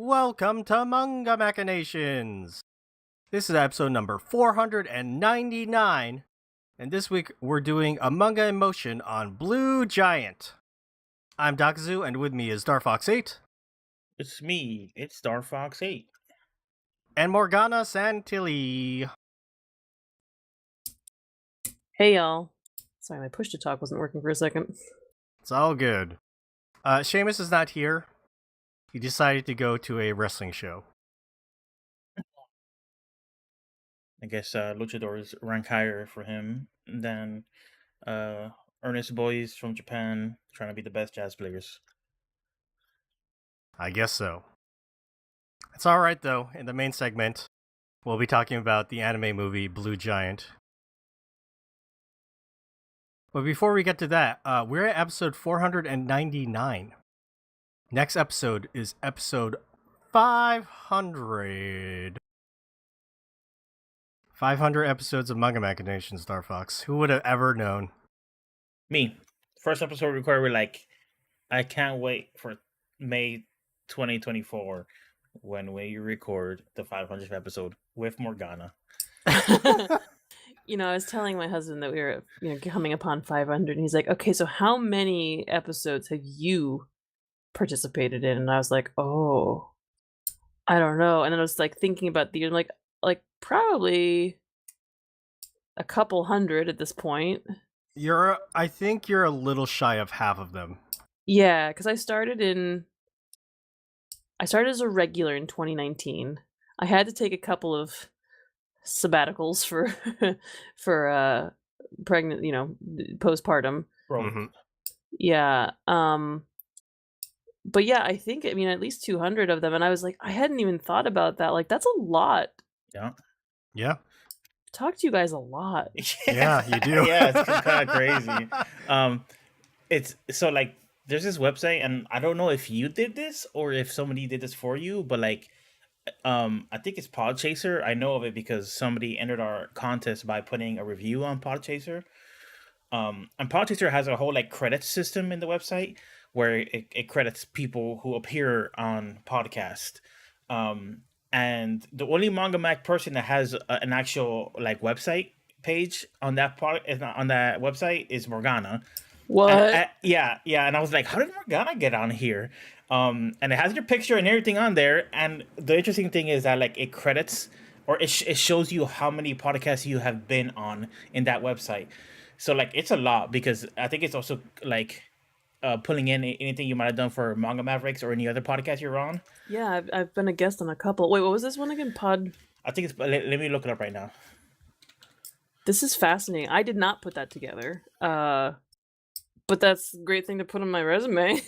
Welcome to Manga Machinations! This is episode number 499, and this week we're doing a manga in motion on Blue Giant. I'm Dakazu, and with me is Starfox8. It's me. It's Star Fox 8. And Morgana Santilli. Hey y'all. Sorry, my push to talk wasn't working for a second. It's all good. Seamus is not here. He decided to go to a wrestling show. I guess luchadors rank higher for him than earnest boys from Japan trying to be the best jazz players. I guess so. It's alright though, in the main segment, we'll be talking about the anime movie Blue Giant. But before we get to that, we're at episode 499. Next episode is episode 500. 500 episodes of Manga Machinations, Star Fox. Who would have ever known? Me. First episode recorded, we're like, I can't wait for May 2024 when we record the 500th episode with Morgana. I was telling my husband that we were, coming upon 500, and he's like, "Okay, so how many episodes have you participated in?" And I was like, "Oh, I don't know." And then I was like thinking about the like probably a couple hundred at this point. I think you're a little shy of half of them. Yeah, because I started as a regular in 2019. I had to take a couple of sabbaticals for pregnant, postpartum. Mm-hmm. Yeah. But yeah, I think at least 200 of them, and I was like, I hadn't even thought about that. Like, that's a lot. Yeah. Talk to you guys a lot. Yeah, you do. Yeah, it's kind of crazy. It's so like there's this website, and I don't know if you did this or if somebody did this for you, but like I think it's Podchaser. I know of it because somebody entered our contest by putting a review on Podchaser. And Podchaser has a whole like credits system in the website where it credits people who appear on podcast. And the only Manga Mac person that has an actual like website page on that website is Morgana. What? Yeah, and I was like, how did Morgana get on here? And it has your picture and everything on there. And the interesting thing is that like it credits or it shows you how many podcasts you have been on in that website. So like it's a lot because I think it's also like pulling in anything you might have done for Manga Mavericks or any other podcast you're on. Yeah, I've been a guest on a couple. Wait, what was this one again? I think it's. Let me look it up right now. This is fascinating. I did not put that together. But that's a great thing to put on my resume.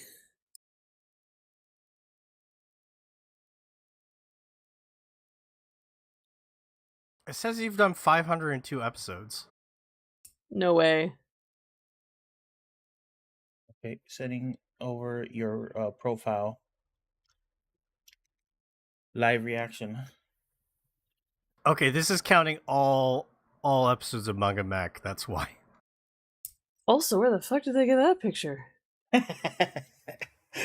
It says you've done 502 episodes. No way. Okay, setting over your profile. Live reaction. Okay, this is counting all episodes of Manga Mac, that's why. Also, where the fuck did they get that picture?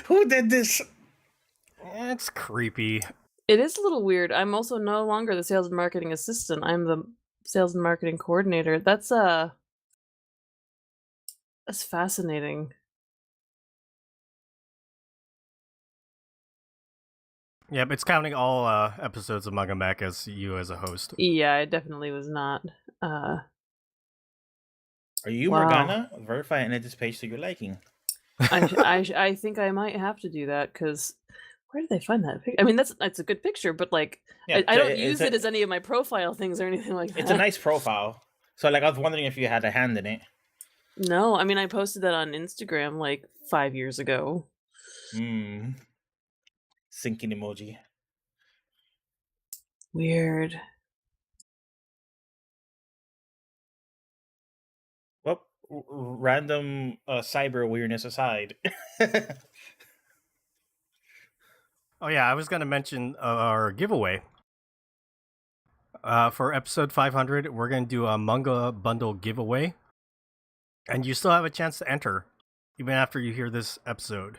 Who did this? It's creepy. It is a little weird. I'm also no longer the sales and marketing assistant. I'm the sales and marketing coordinator. That's fascinating. Yeah, but it's counting all episodes of Manga Mac as you as a host. Yeah, I definitely was not. Are you Wow. Morgana? Verify and edit this page to your liking. I think I might have to do that because where did they find that picture? I mean, that's a good picture, but like Yeah, I don't use it as any of my profile things or anything like that. It's a nice profile. So like I was wondering if you had a hand in it. No, I mean I posted that on Instagram like 5 years ago. Sinking emoji. Weird. Well, random cyber weirdness aside. Oh yeah, I was going to mention our giveaway. For episode 500, we're going to do a manga bundle giveaway. And you still have a chance to enter, even after you hear this episode.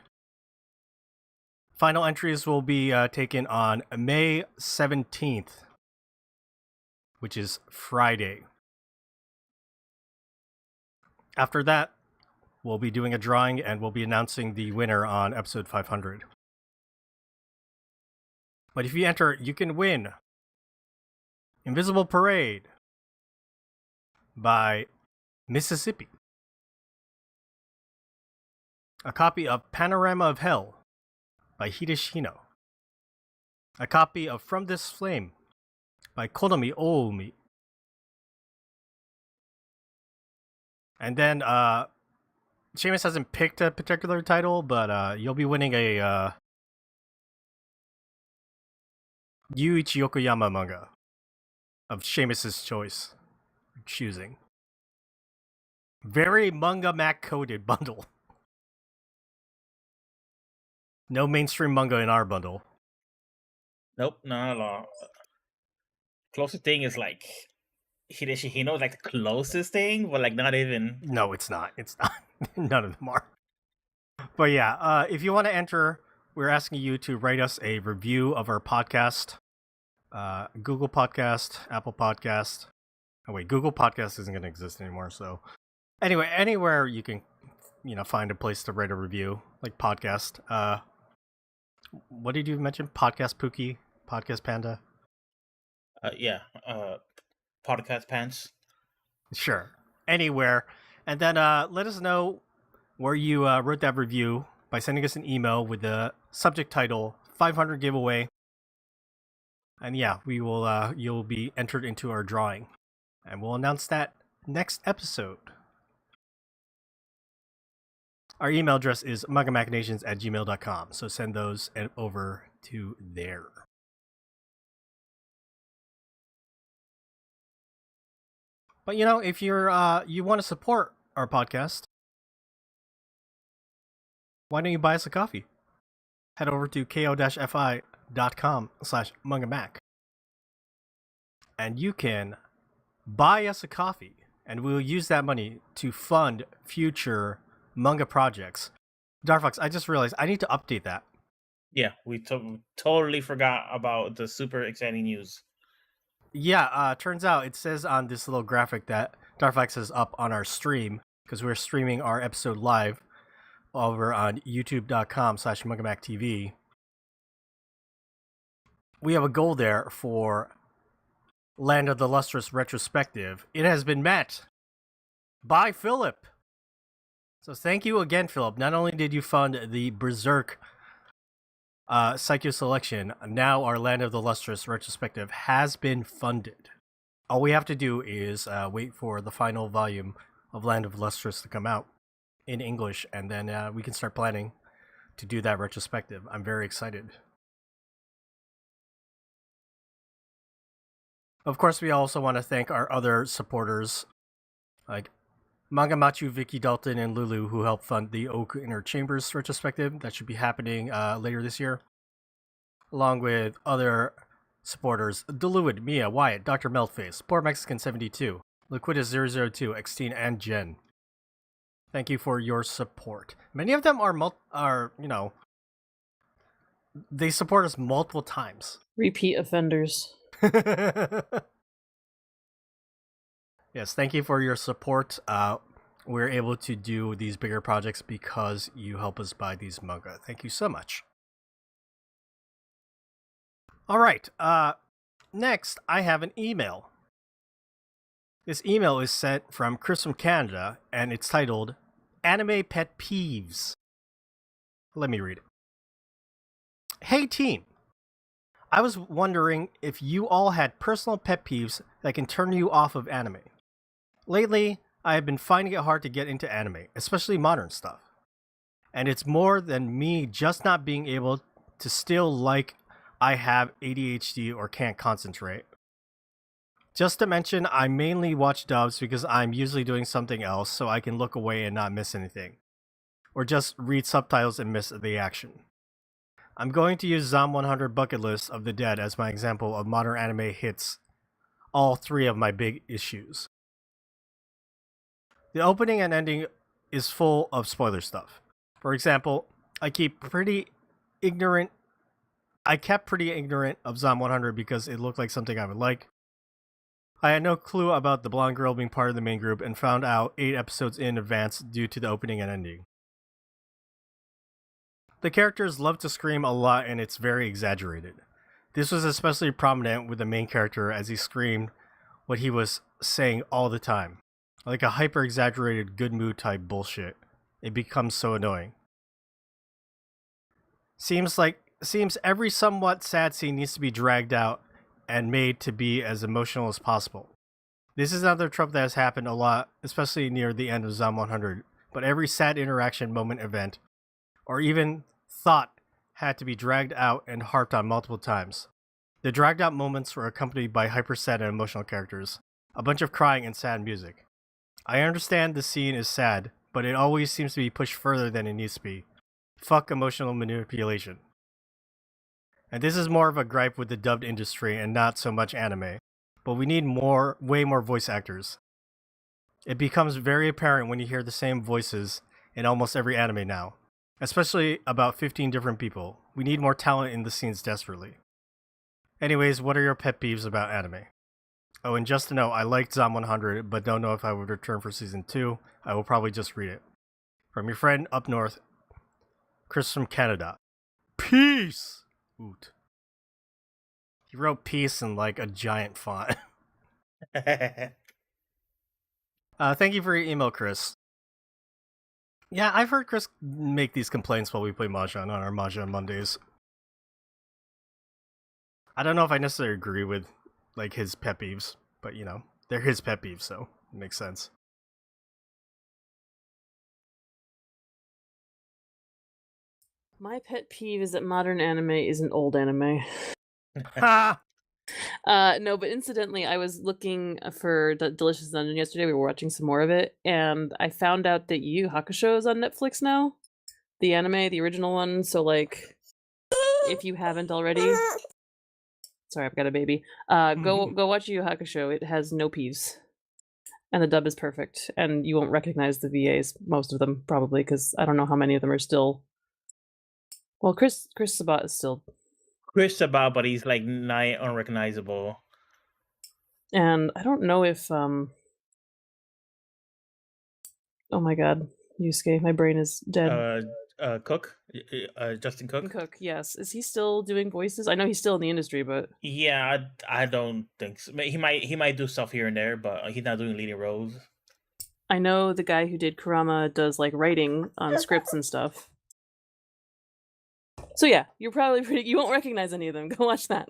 Final entries will be taken on May 17th, which is Friday. After that, we'll be doing a drawing and we'll be announcing the winner on episode 500. But if you enter, you can win Invisible Parade by Mississippi, a copy of Panorama of Hell by Hideshino, a copy of From This Flame by Konomi Oumi, and then Seamus hasn't picked a particular title, but you'll be winning a Yuichi Yokoyama manga of Seamus's choosing. Very Manga Mac coded bundle. No mainstream manga in our bundle. Nope, not at all. Closest thing is like Hideshi Hino, like the closest thing, but like not even. No, it's not. It's not. None of them are. But yeah, if you want to enter, we're asking you to write us a review of our podcast. Google Podcast, Apple Podcast. Oh wait, Google Podcast isn't going to exist anymore. So anyway, anywhere you can, find a place to write a review, like podcast. What did you mention? Podcast Pookie, Podcast Panda. Podcast Pants. Sure, anywhere, and then let us know where you wrote that review by sending us an email with the subject title 500 giveaway. And yeah, we will. You'll be entered into our drawing, and we'll announce that next episode. Our email address is mangamachinations@gmail.com, so send those over to there. But if you're you want to support our podcast, why don't you buy us a coffee? Head over to ko-fi.com/mangamac. And you can buy us a coffee, and we'll use that money to fund future manga projects. Darfox, I just realized I need to update that. Yeah, we totally forgot about the super exciting news. Yeah, turns out it says on this little graphic that Darfox is up on our stream, because we're streaming our episode live over on youtube.com/mangamactv. We have a goal there for Land of the Lustrous retrospective. It has been met by Philip. So thank you again, Philip. Not only did you fund the Berserk Psycho Selection, now our Land of the Lustrous retrospective has been funded. All we have to do is wait for the final volume of Land of Lustrous to come out in English, and then we can start planning to do that retrospective. I'm very excited. Of course, we also want to thank our other supporters, like Manga Machu, Vicky Dalton, and Lulu, who helped fund the Oak Inner Chambers retrospective. That should be happening later this year. Along with other supporters, Deluid, Mia, Wyatt, Dr. Meltface, Poor Mexican 72, Liquidus002, Xtine, and Jen. Thank you for your support. Many of them are they support us multiple times. Repeat offenders. Yes, thank you for your support. We're able to do these bigger projects because you help us buy these manga. Thank you so much. All right. Next, I have an email. This email is sent from Chris from Canada, and it's titled Anime Pet Peeves. Let me read it. Hey team, I was wondering if you all had personal pet peeves that can turn you off of anime. Lately, I have been finding it hard to get into anime, especially modern stuff. And it's more than me just not being able to still like I have ADHD or can't concentrate. Just to mention, I mainly watch dubs because I'm usually doing something else so I can look away and not miss anything. Or just read subtitles and miss the action. I'm going to use Zom 100 Bucket List of the Dead as my example of modern anime hits all three of my big issues. The opening and ending is full of spoiler stuff. For example, I keep pretty ignorant. I kept pretty ignorant of Zom 100 because it looked like something I would like. I had no clue about the blonde girl being part of the main group and found out 8 episodes in advance due to the opening and ending. The characters love to scream a lot and it's very exaggerated. This was especially prominent with the main character as he screamed what he was saying all the time. Like a hyper exaggerated good mood type bullshit. It becomes so annoying. Seems every somewhat sad scene needs to be dragged out and made to be as emotional as possible. This is another trope that has happened a lot, especially near the end of Zom 100, but every sad interaction moment event, or even thought, had to be dragged out and harped on multiple times. The dragged out moments were accompanied by hyper sad and emotional characters, a bunch of crying and sad music. I understand the scene is sad, but it always seems to be pushed further than it needs to be. Fuck emotional manipulation. And this is more of a gripe with the dubbed industry and not so much anime. But we need way more voice actors. It becomes very apparent when you hear the same voices in almost every anime now. Especially about 15 different people. We need more talent in the scenes desperately. Anyways, what are your pet peeves about anime? Oh, and just to know, I liked Zom 100, but don't know if I would return for season 2. I will probably just read it. From your friend up north, Chris from Canada. Peace! Oot. He wrote peace in like a giant font. Thank you for your email, Chris. Yeah, I've heard Chris make these complaints while we play Mahjong on our Mahjong Mondays. I don't know if I necessarily agree with like his pet peeves, but you know, they're his pet peeves, so it makes sense. My pet peeve is that modern anime isn't old anime. Ha! No, but incidentally, I was looking for the Delicious Dungeon yesterday. We were watching some more of it, and I found out that Yu Yu Hakusho is on Netflix now. The anime, the original one. So, like, if you haven't already, sorry, I've got a baby. Go watch Yu Yu Hakusho. It has no peeves, and the dub is perfect. And you won't recognize the VAs, most of them probably, because I don't know how many of them are still. Well, Chris Sabat is still. Chris Sabat, but he's like nigh unrecognizable. And I don't know if oh my god, Yusuke, my brain is dead. Cook, Justin Cook. Cook, yes. Is he still doing voices? I know he's still in the industry, but Yeah, I don't think so. He might do stuff here and there, but he's not doing leading roles. I know the guy who did Kurama does like writing on scripts and stuff. So yeah, you're probably you won't recognize any of them. Go watch that.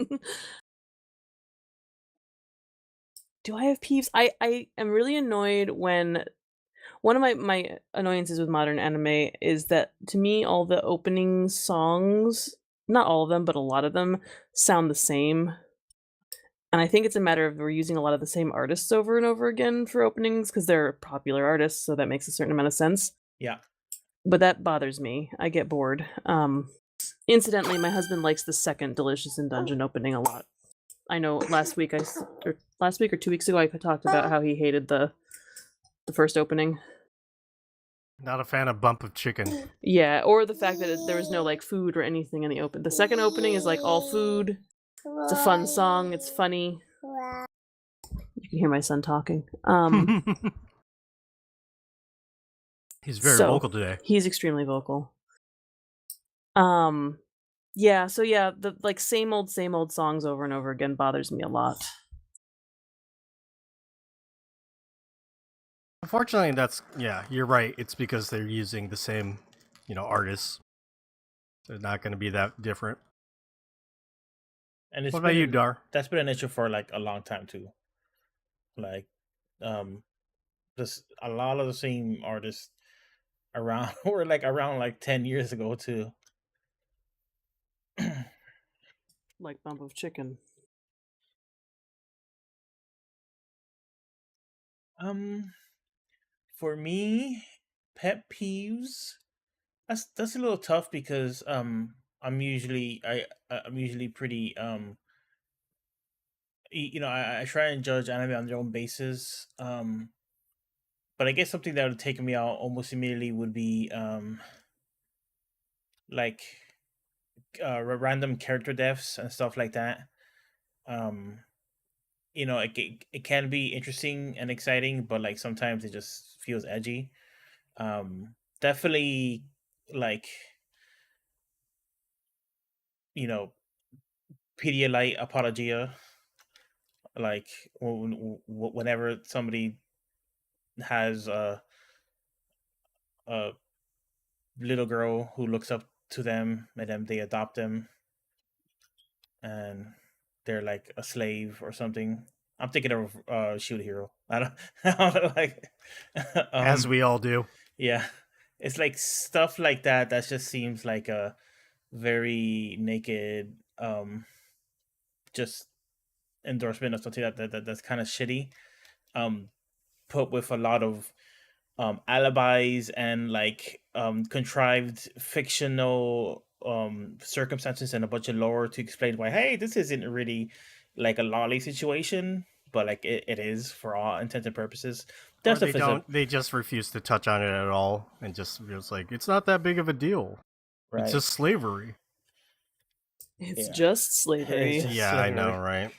Do I have peeves? I am really annoyed when one of my annoyances with modern anime is that to me all the opening songs, not all of them, but a lot of them sound the same. And I think it's a matter of we're using a lot of the same artists over and over again for openings because they're popular artists, so that makes a certain amount of sense. Yeah. But that bothers me. I get bored. Incidentally, my husband likes the second Delicious in Dungeon opening a lot. I know last week or 2 weeks ago I talked about how he hated the first opening. Not a fan of Bump of Chicken. Yeah, or the fact that there was no like food or anything in the open. The second opening is like all food. It's a fun song. It's funny. You can hear my son talking. He's very vocal today. He's extremely vocal. Yeah, so yeah, the like same old songs over and over again bothers me a lot. Unfortunately, you're right. It's because they're using the same, artists. They're not going to be that different. And what about you, Dar? That's been an issue for like a long time too. Like, just a lot of the same artists around were like around like 10 years ago too. Like Bump of Chicken. For me, pet peeves. That's a little tough because I'm usually pretty I try and judge anime on their own basis. But I guess something that would take me out almost immediately would be like random character deaths and stuff like that. Um, it can be interesting and exciting, but like sometimes it just feels edgy. Definitely like you know Pedialyte apologia, like whenever somebody has a little girl who looks up to them and then they adopt them and they're like a slave or something. I'm thinking of Shield Hero. I don't, I don't like As um we all do. yeah. It's like stuff like that that just seems like a very naked just endorsement of something that's kind of shitty. Um put with a lot of alibis and like contrived fictional circumstances and a bunch of lore to explain why, hey, this isn't really like a lolly situation, but like it is for all intents and purposes. That Or they stuff is a don't. They just refuse to touch on it at all, and just feels like it's not that big of a deal. It's right. just slavery. It's Yeah. just It's slavery. just Yeah, I know, slavery. right?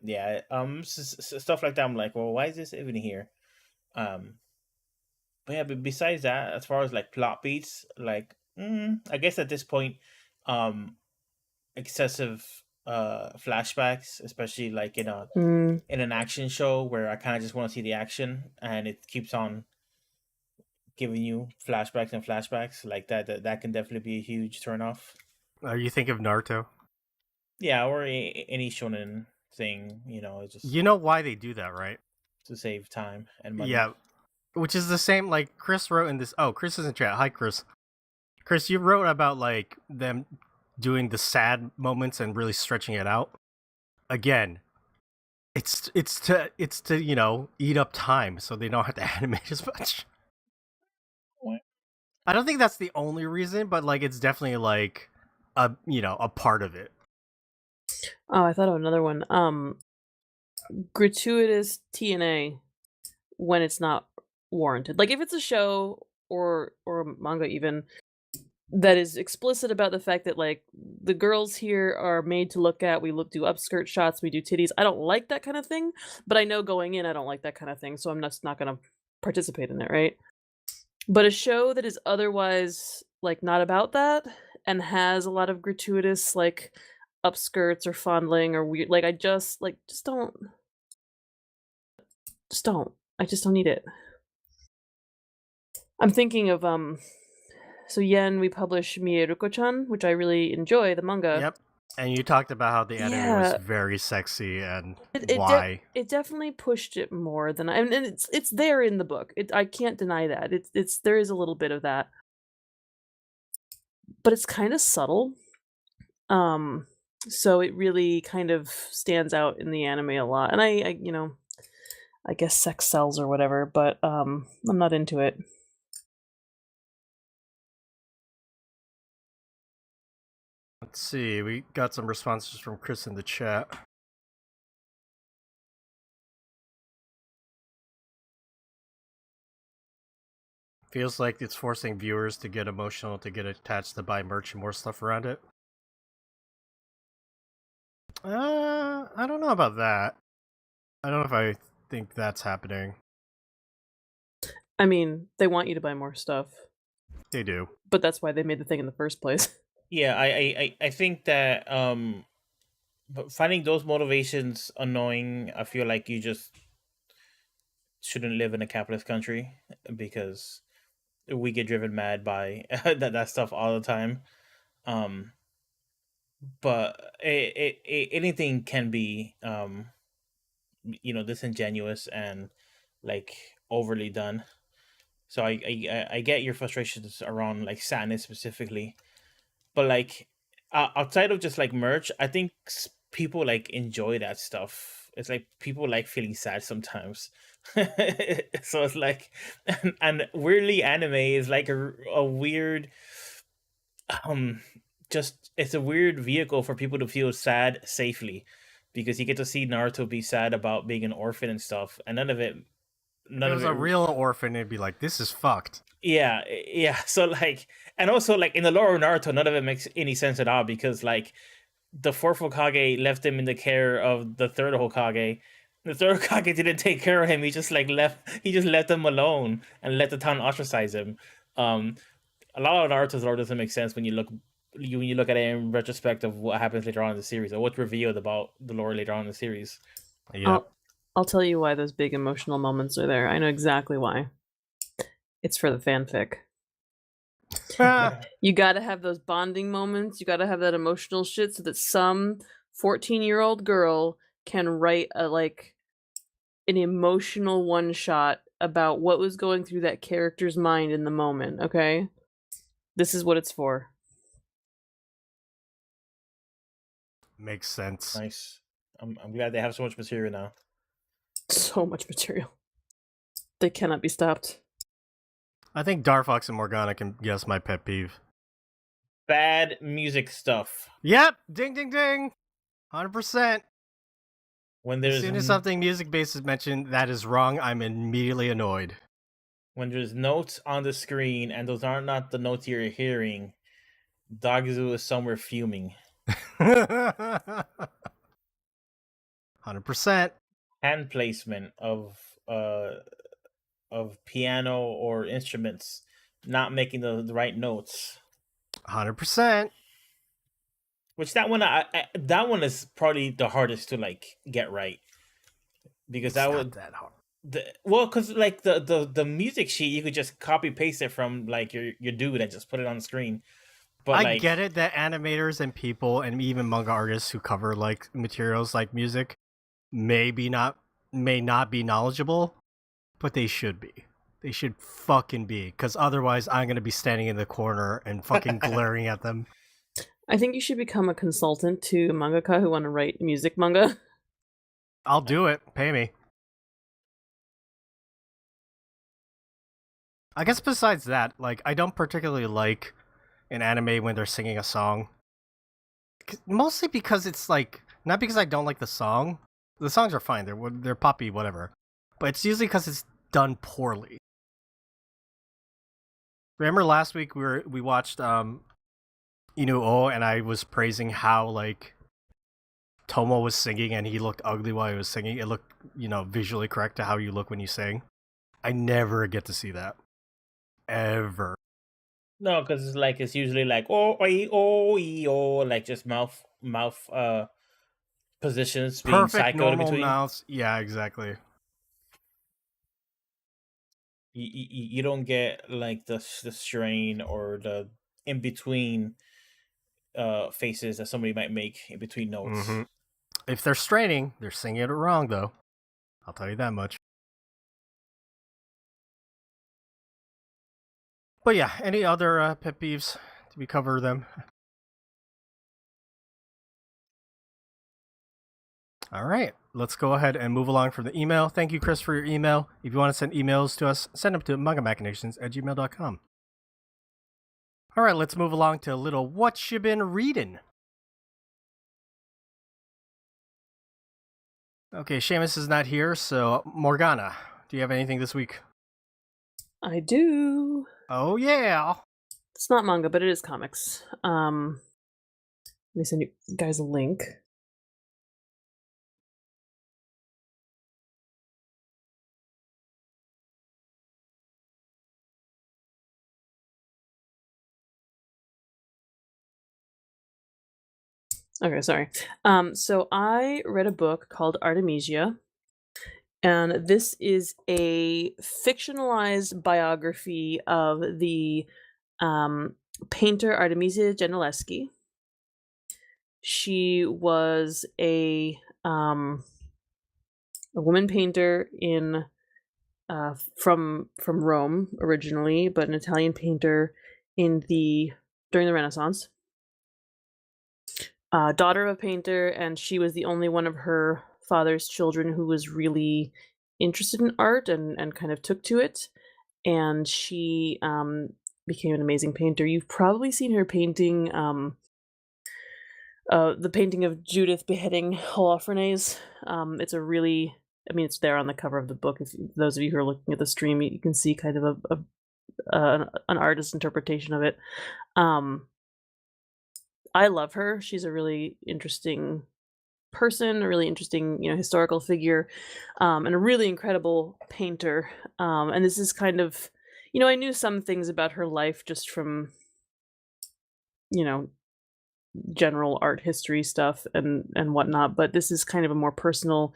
Yeah. Stuff like that. I'm like, well, why is this even here? Um, but yeah, but besides that, as far as like plot beats, like I guess at this point, um, excessive flashbacks, especially like Mm. in an action show where I kind of just want to see the action and it keeps on giving you flashbacks and flashbacks like that can definitely be a huge turnoff. You think of Naruto? Yeah, or any shonen thing, it's just You know why they do that, right? to save time and money. Yeah, which is the same. Like Chris wrote in this. Oh, Chris is in chat. Hi, Chris. Chris, you wrote about like them doing the sad moments and really stretching it out. Again, it's to eat up time so they don't have to animate as much. What? I don't think that's the only reason, but like it's definitely like a part of it. Oh, I thought of another one. Gratuitous TNA when it's not warranted. Like if it's a show or a manga even that is explicit about the fact that like the girls here are made to look at, we do upskirt shots, we do titties. I don't like that kind of thing, but I know going in I don't like that kind of thing, so I'm just not going to participate in it, right? But a show that is otherwise like not about that and has a lot of gratuitous like upskirts or fondling or weird, like I just like just don't. I just don't need it. I'm thinking of so Yen, we publish Mieruko-chan, which I really enjoy, the manga. Yep. And you talked about how the anime was Yeah. very sexy and It why. it definitely pushed it more than and it's there in the book. I can't deny that. It's there is a little bit of that. But it's kind of subtle. So it really kind of stands out in the anime a lot. And I guess sex sells or whatever, but I'm not into it. Let's see. We got some responses from Chris in the chat. Feels like it's forcing viewers to get emotional, to get attached, to buy merch and more stuff around it. I don't know about that. I don't know if I think that's happening. I mean, they want you to buy more stuff, They do. but that's why they made the thing in the first place. Yeah, I think that but finding those motivations annoying, I feel like you just shouldn't live in a capitalist country because we get driven mad by that stuff all the time. Um, but anything can be disingenuous and like overly done. So I get your frustrations around like sadness specifically, but like outside of just like merch, I think people like enjoy that stuff. It's like people like feeling sad sometimes. So it's like, and weirdly, anime is like a weird, um, just it's a weird vehicle for people to feel sad safely, because you get to see Naruto be sad about being an orphan and stuff, and If it was a real orphan, it'd be like, this is fucked. Yeah. So like, and also like in the lore of Naruto, none of it makes any sense at all because like the fourth Hokage left him in the care of the third Hokage. The third Hokage didn't take care of him. He just like left. He just left him alone and let the town ostracize him. Um, a lot of Naruto's lore doesn't make sense when you look at it in retrospect of what happens later on in the series or what's revealed about the lore later on in the series. Yeah. I'll tell you why those big emotional moments are there. I know exactly why. It's for the fanfic. You gotta have those bonding moments. You gotta have that emotional shit so that some 14-year-old girl can write an emotional one shot about what was going through that character's mind in the moment, okay? This is what it's for. Makes sense. Nice. I'm glad they have so much material now. So much material. They cannot be stopped. I think Darfox and Morgana can guess my pet peeve. Bad music stuff. Yep! Ding, ding, ding! 100%. When As there's soon as something music-based is mentioned that is wrong, I'm immediately annoyed. when there's notes on the screen and those are not the notes you're hearing, Dogzu is somewhere fuming. 100%. Hand placement of piano or instruments not making the right notes. 100%. Which that one is probably the hardest to like get right because It's that not would that hard. because like the music sheet you could just copy paste it from like your dude and just put it on the screen. But I like, get it that animators and people and even manga artists who cover like materials like music may not be knowledgeable, but they should be. They should fucking be, because otherwise I'm gonna be standing in the corner and fucking glaring at them. I think you should become a consultant to mangaka who want to write music manga. I'll do it. Pay me. I guess besides that, like, I don't particularly like an anime when they're singing a song. Mostly because it's like, not because I don't like the song. The songs are fine. They're poppy, whatever. But it's usually because it's done poorly. Remember last week we watched Inu O, and I was praising how like Tomo was singing and he looked ugly while he was singing. It looked, visually correct to how you look when you sing. I never get to see that. Ever. no, because it's usually like oh, like just mouth positions being Perfect cycled in normal between. mouths. Yeah, exactly. You don't get like the strain or the in between faces that somebody might make in between notes. Mm-hmm. If they're straining, they're singing it wrong, though. I'll tell you that much. But yeah, any other pet peeves? Did we cover them? All right, let's go ahead and move along from the email. Thank you, Chris, for your email. If you want to send emails to us, send them to mangamachinations@gmail.com. All right, let's move along to a little what you been reading. Okay, Seamus is not here, so Morgana, do you have anything this week? I do. Oh yeah. It's not manga, but it is comics. Let me send you guys a link. Okay, sorry. So I read a book called Artemisia, and this is a fictionalized biography of the painter Artemisia Gentileschi. She was a woman painter in from Rome originally, but an Italian painter during the Renaissance. Daughter of a painter, and she was the only one of her father's children who was really interested in art and kind of took to it. And she became an amazing painter. You've probably seen her painting the painting of Judith beheading Holofernes. It's a really, it's there on the cover of the book. If those of you who are looking at the stream, you can see kind of an artist's interpretation of it. Um, I love her. She's a really interesting person, a really interesting, historical figure, and a really incredible painter. And this is kind of, I knew some things about her life just from, you know, general art history stuff and whatnot, but this is kind of a more personal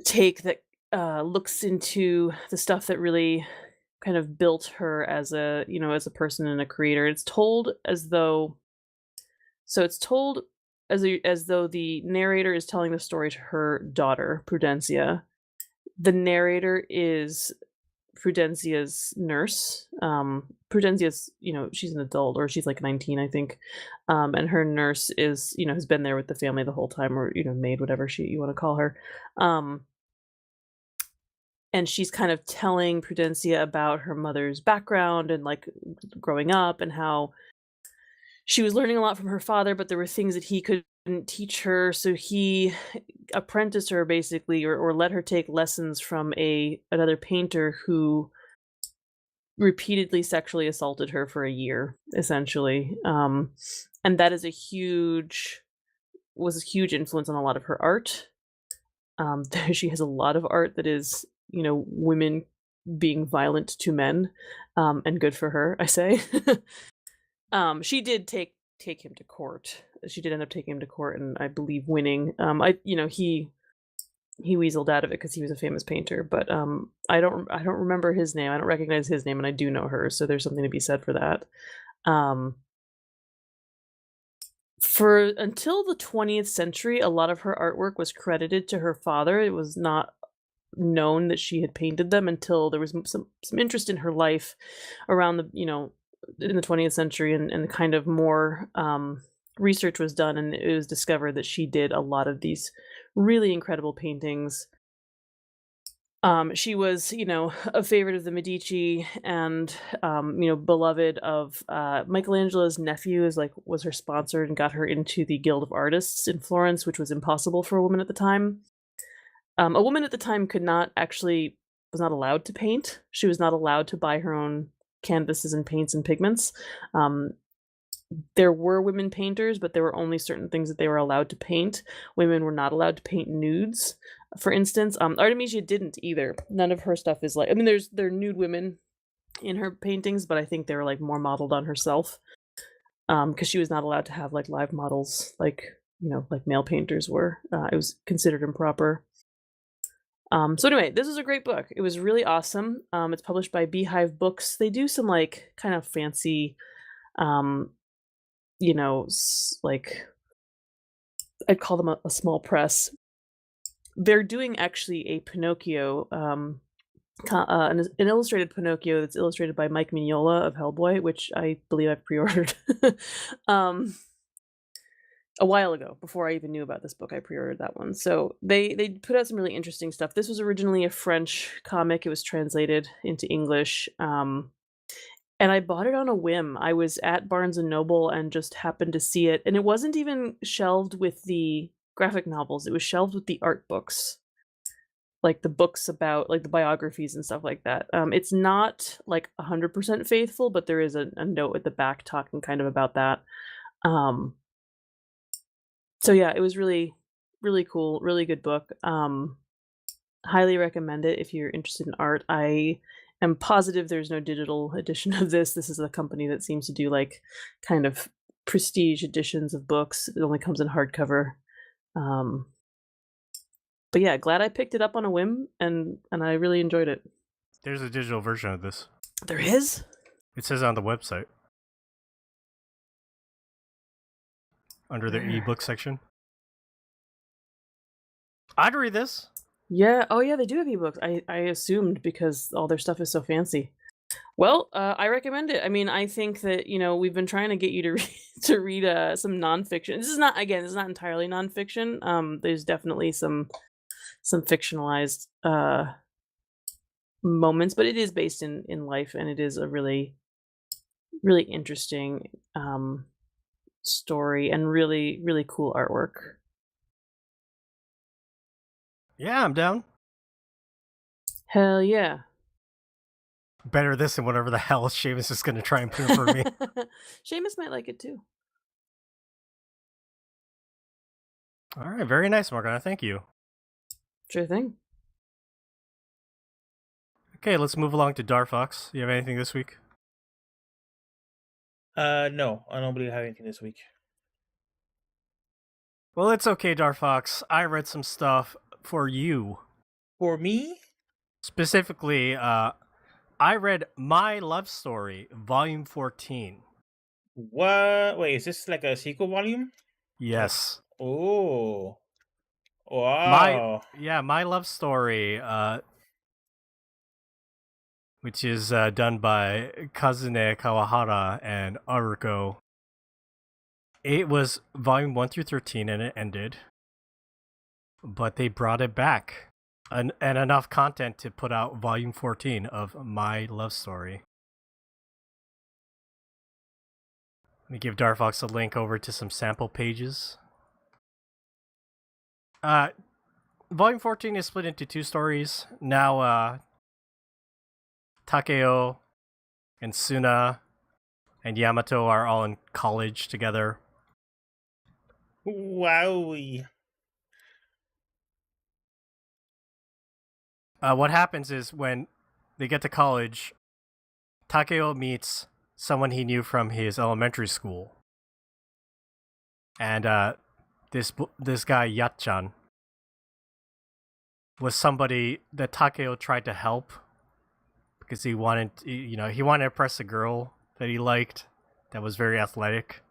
take that looks into the stuff that really kind of built her as a, as a person and a creator. It's told as though So it's told as though the narrator is telling the story to her daughter, Prudencia. The narrator is Prudencia's nurse. Prudencia's, she's an adult, or she's like 19, I think. And her nurse is, has been there with the family the whole time, or, maid, whatever you want to call her. Um, and she's kind of telling Prudencia about her mother's background and like growing up, and how she was learning a lot from her father, but there were things that he couldn't teach her, so he apprenticed her basically, or let her take lessons from another painter who repeatedly sexually assaulted her for a year, essentially. And that is was a huge influence on a lot of her art. She has a lot of art that is, women being violent to men, and good for her, I say. She did take him to court. She did end up taking him to court, and I believe winning. He weaseled out of it because he was a famous painter, but I don't remember his name. I don't recognize his name, and I do know her, so there's something to be said for that. For until the 20th century, a lot of her artwork was credited to her father. It was not known that she had painted them until there was some interest in her life around in the 20th century, and kind of more research was done, and it was discovered that she did a lot of these really incredible paintings. She was, a favorite of the Medici, and beloved of Michelangelo's nephew. Was her sponsor and got her into the Guild of Artists in Florence, which was impossible for a woman at the time. A woman at the time was not allowed to paint. She was not allowed to buy her own canvases and paints and pigments. There were women painters, but there were only certain things that they were allowed to paint. Women were not allowed to paint nudes, for instance. Artemisia didn't either. None of her stuff is like, there are nude women in her paintings, but I think they were like more modeled on herself, because she was not allowed to have like live models like male painters were. It was considered improper. So anyway, this is a great book. It was really awesome. It's published by Beehive Books. They do some like kind of fancy, like I'd call them a small press. They're doing actually a Pinocchio, an illustrated Pinocchio that's illustrated by Mike Mignola of Hellboy, which I believe I've pre-ordered. A while ago, before I even knew about this book, I pre-ordered that one. So they put out some really interesting stuff. This was originally a French comic. It was translated into English, and I bought it on a whim. I was at Barnes and Noble and just happened to see it, and it wasn't even shelved with the graphic novels. It was shelved with the art books, like the books about like the biographies and stuff like that. It's not like 100% faithful, but there is a note at the back talking kind of about that. So yeah, it was really, really cool, really good book. Highly recommend it if you're interested in art. I am positive there's no digital edition of this. This is a company that seems to do like kind of prestige editions of books. It only comes in hardcover. But yeah, glad I picked it up on a whim, and I really enjoyed it. There's a digital version of this. There is? It says on the website. Under the ebook section. I'd read this. Yeah. Oh yeah, they do have ebooks. I assumed because all their stuff is so fancy. Well, I recommend it. I think that we've been trying to get you to read some nonfiction. This is not entirely nonfiction. There's definitely some fictionalized moments, but it is based in life, and it is a really, really interesting story and really, really cool artwork. Yeah, I'm down. Hell yeah. better this than whatever the hell Seamus is going to try and put in for me. Seamus might like it too. All right, very nice, Morgana. Thank you. Sure thing. Okay, let's move along to Darfox. You have anything this week? No, I don't believe I have anything this week. Well, it's okay, Darfox. I read some stuff for you. For me? Specifically, I read My Love Story, Volume 14. What? Wait, is this like a sequel volume? Yes. Oh. Wow. My Love Story, which is done by Kazune Kawahara and Aruko. It was volume 1 through 13 and it ended. But they brought it back. And enough content to put out volume 14 of My Love Story. Let me give Darfox a link over to some sample pages. Volume 14 is split into 2 stories. Now, Takeo and Suna and Yamato are all in college together. Wowie. What happens is when they get to college, Takeo meets someone he knew from his elementary school. And this guy, Yatchan, was somebody that Takeo tried to help because he wanted to impress a girl that he liked that was very athletic,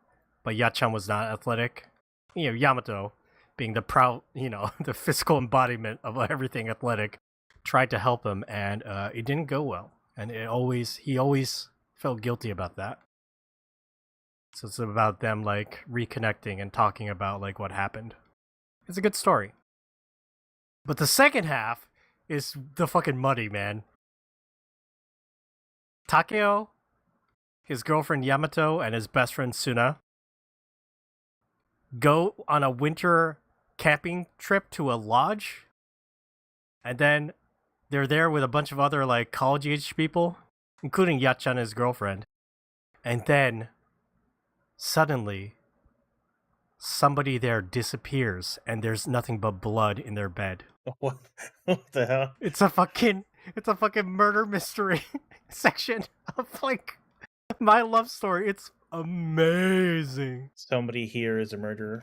but Yatchan was not athletic. Yamato, being the proud, the physical embodiment of everything athletic, tried to help him, and it didn't go well, and he always felt guilty about that. So it's about them like reconnecting and talking about like what happened. It's a good story. But the second half is the fucking muddy, man. Takeo, his girlfriend Yamato, and his best friend Suna go on a winter camping trip to a lodge, and then they're there with a bunch of other like college-age people, including Yatchan and his girlfriend. And then suddenly somebody there disappears and there's nothing but blood in their bed. What the hell? It's a fucking murder mystery section of like My Love Story. It's amazing. Somebody here is a murderer.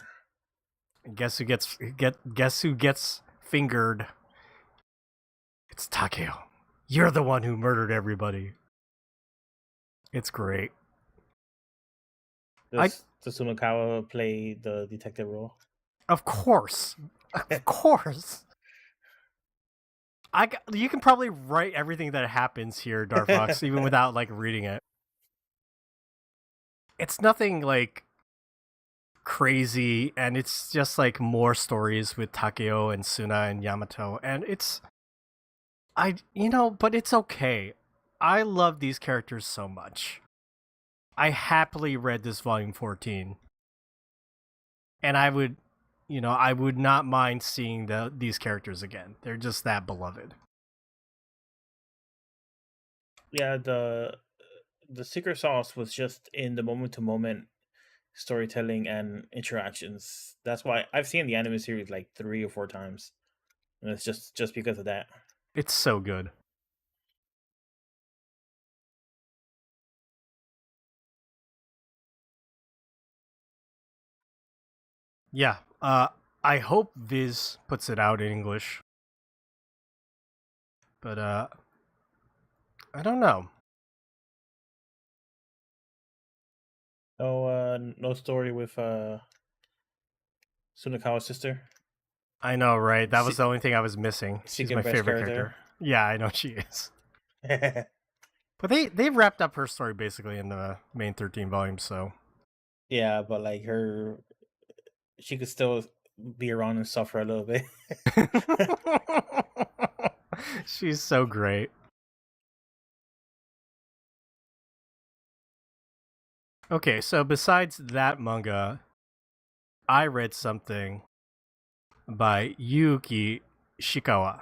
Guess who gets fingered? It's Takeo. You're the one who murdered everybody. It's great. Does Sumikawa play the detective role? Of course. Of course. You can probably write everything that happens here, Darfox, even without like reading it. It's nothing like crazy, and it's just like more stories with Takeo and Suna and Yamato, and but it's okay. I love these characters so much. I happily read this volume 14. And I would not mind seeing these characters again. They're just that beloved. Yeah, the secret sauce was just in the moment to moment storytelling and interactions. That's why I've seen the anime series like 3 or 4 times. And it's just because of that. It's so good. Yeah, I hope Viz puts it out in English. But I don't know. No story with Sunakawa's sister. I know, right? That was the only thing I was missing. She's Second my best favorite character. Yeah, I know she is. But they wrapped up her story basically in the main 13 volumes, so. Yeah, but like she could still be around and suffer a little bit. She's so great. Okay, so besides that manga, I read something by Yuki Shikawa.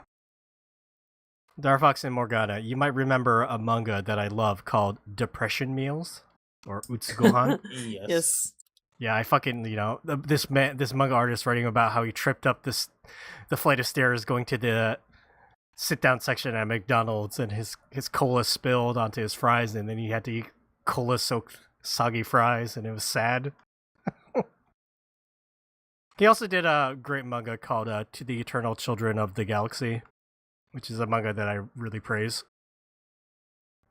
Darfox and Morgana, you might remember a manga that I love called Depression Meals or Utsugohan. Yes. Yes. Yeah, I fucking, this manga artist writing about how he tripped up the flight of stairs going to the sit down section at McDonald's, and his cola spilled onto his fries, and then he had to eat cola soaked soggy fries, and it was sad. He also did a great manga called To the Eternal Children of the Galaxy, which is a manga that I really praise.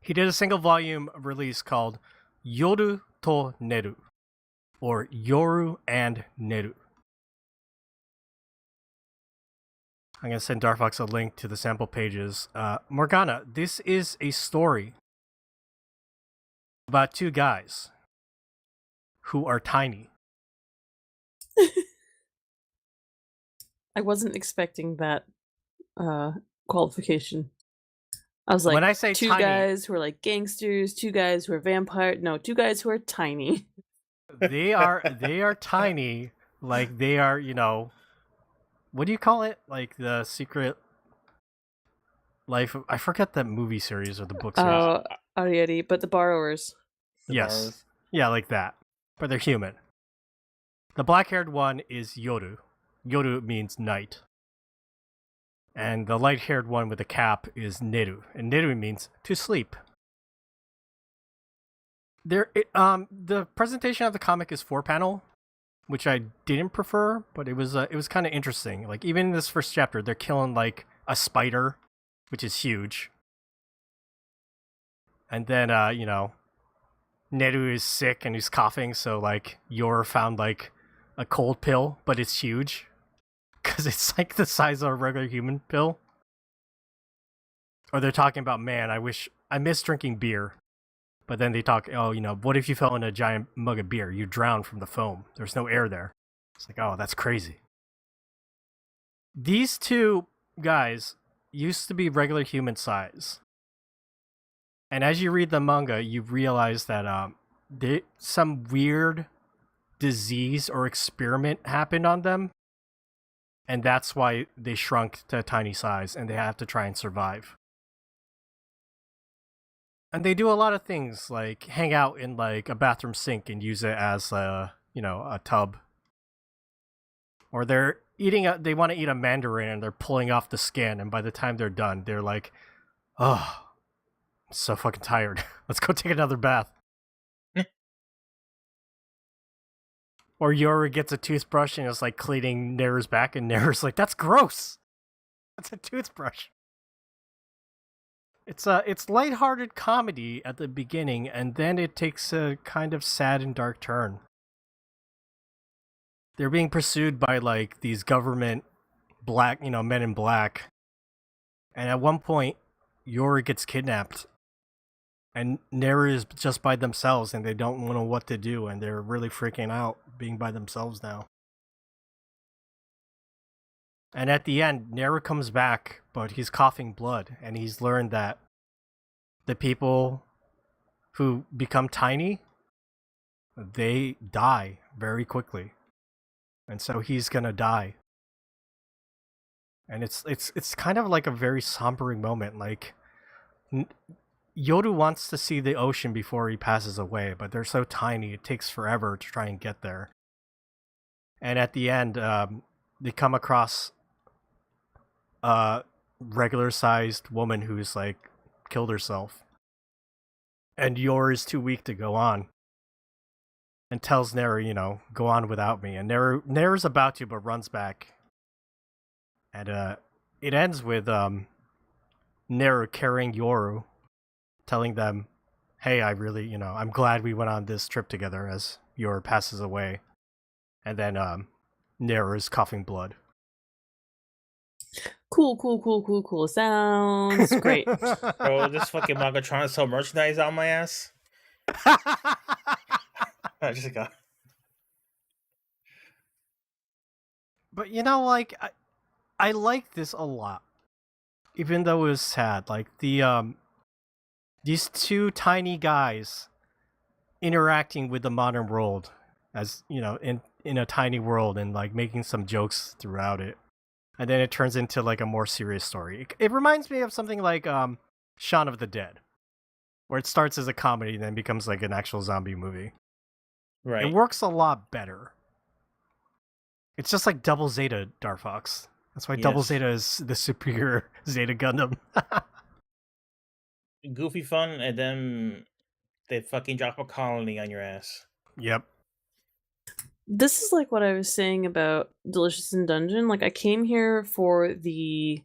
He did a single volume release called Yoru to Neru, or Yoru and Neru. I'm going to send Darfox a link to the sample pages. Morgana, this is a story about two guys who are tiny. I wasn't expecting that qualification. I was like, When I say two tiny, guys who are like gangsters, two guys who are vampire. No, two guys who are tiny. they are tiny, like they are, what do you call it? Like the Secret Life of, I forget that movie series or the book series. Oh, Ariety, but the borrowers. The Yes. borrowers. Yeah, like that. But they're human. The black-haired one is Yoru. Yoru means night. And the light-haired one with the cap is Neru. And Neru means to sleep. The presentation of the comic is 4-panel, which I didn't prefer, but it was kind of interesting. Like, even in this first chapter, they're killing like a spider, which is huge. And then Neru is sick and he's coughing, so like Yor found like a cold pill, but it's huge because it's like the size of a regular human pill. Or they're talking about, man, I miss drinking beer. But then they talk, what if you fell in a giant mug of beer? You drown from the foam. There's no air there. It's like, oh, that's crazy. These two guys used to be regular human size. And as you read the manga, you realize that some weird disease or experiment happened on them. And that's why they shrunk to a tiny size and they have to try and survive. And they do a lot of things, like hang out in like a bathroom sink and use it as a tub. Or they want to eat a mandarin and they're pulling off the skin, and by the time they're done, they're like, oh, I'm so fucking tired. Let's go take another bath. Or Yoru gets a toothbrush and is like cleaning Neru's back, and Neru's like, that's gross. That's a toothbrush. It's lighthearted comedy at the beginning, and then it takes a kind of sad and dark turn. They're being pursued by like these government black, men in black. And at one point, Yoru gets kidnapped. And Neru is just by themselves, and they don't know what to do, and they're really freaking out being by themselves now. And at the end, Neru comes back, but he's coughing blood, and he's learned that the people who become tiny, they die very quickly. And so he's gonna die. And it's kind of like a very sombering moment. Like, Yoru wants to see the ocean before he passes away, but they're so tiny, it takes forever to try and get there. And at the end, they come across a regular-sized woman who's like killed herself, and Yor is too weak to go on, and tells Neru, go on without me. And Neru's about to, but runs back. And it ends with Neru carrying Yoru, telling them, hey, I really, I'm glad we went on this trip together, as Yor passes away. And then Neru is coughing blood. Cool. Sounds great. Bro, this fucking manga trying to sell merchandise on my ass. I just got. But I like this a lot, even though it was sad. Like these two tiny guys interacting with the modern world, as in a tiny world, and like making some jokes throughout it. and then it turns into like a more serious story. It reminds me of something like Shaun of the Dead, where it starts as a comedy and then becomes like an actual zombie movie. Right. It works a lot better. It's just like Double Zeta, Darfox. That's why Double Yes. Zeta is the superior Zeta Gundam. Goofy fun, and then they fucking drop a colony on your ass. Yep. This is like what I was saying about Delicious in Dungeon. Like, I came here for the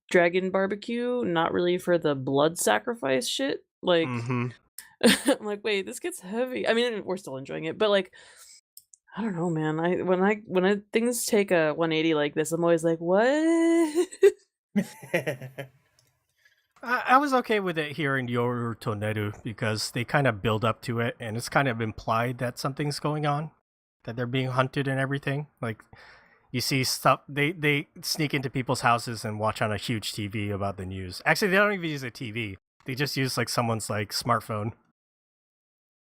dragon barbecue, not really for the blood sacrifice shit. Like, Mm-hmm. I'm like, wait, this gets heavy. I mean, we're still enjoying it, but like, I don't know, man. When things take a 180 like this, I'm always like, what? I was okay with it here in Yoru Toneru because they kind of build up to it, and it's kind of implied that something's going on, that they're being hunted and everything. Like, you see stuff, they sneak into people's houses and watch on a huge TV about the news. Actually, they don't even use a TV. They just use like someone's like smartphone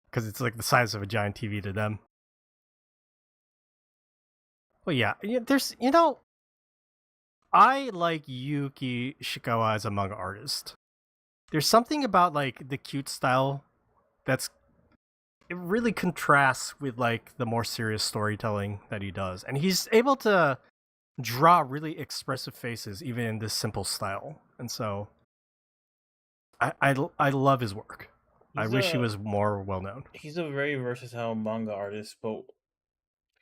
because it's like the size of a giant TV to them. Well, yeah, there's, I like Yuki Shikawa as a manga artist. There's something about like the cute style it really contrasts with like the more serious storytelling that he does. And he's able to draw really expressive faces even in this simple style. And so I love his work. I wish he was more well known. He's a very versatile manga artist, but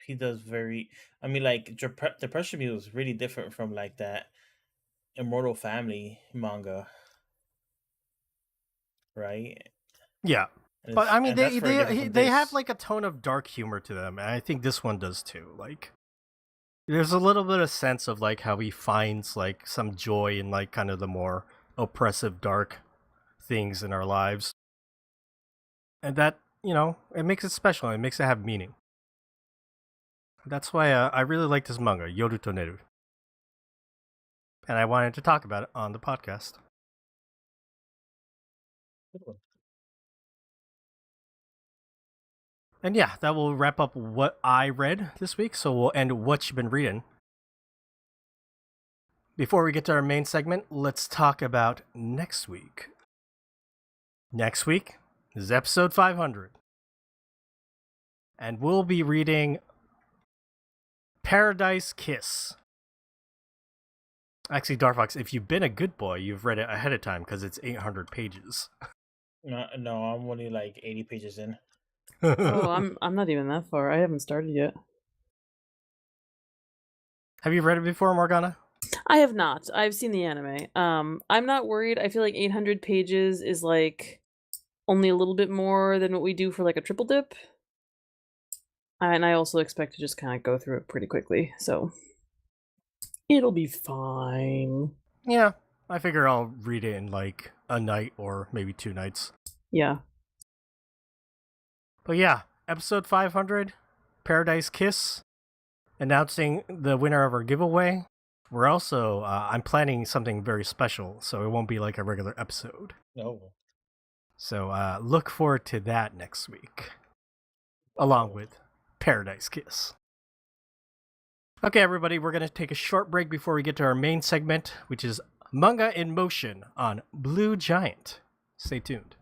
he does I mean, like Depression Mule is really different from like that Immortal Family manga, right? Yeah. And But I mean, that's very different from they have this. like a tone of dark humor to them, and I think this one does too. Like, there's a little bit of sense of like how he finds like some joy in like kind of the more oppressive, dark things in our lives, and that it makes it special. It makes it have meaning. That's why I really like this manga, Yoru Toneru, and I wanted to talk about it on the podcast. And yeah, that will wrap up what I read this week. So we'll end what you've been reading. Before we get to our main segment, let's talk about next week. Next week is episode 500. And we'll be reading Paradise Kiss. Actually, Darfox, if you've been a good boy, you've read it ahead of time because it's 800 pages. No, I'm only like 80 pages in. Oh, I'm not even that far. I haven't started yet. Have you read it before, Morgana? I have not. I've seen the anime. I'm not worried. I feel like 800 pages is like only a little bit more than what we do for like a triple dip. And I also expect to just kind of go through it pretty quickly, so it'll be fine. Yeah, I figure I'll read it in like a night or maybe 2 nights. Yeah. But yeah, episode 500, Paradise Kiss, announcing the winner of our giveaway. We're also, I'm planning something very special, so it won't be like a regular episode. No. So look forward to that next week, along with Paradise Kiss. Okay, everybody, we're going to take a short break before we get to our main segment, which is Manga in Motion on Blue Giant. Stay tuned.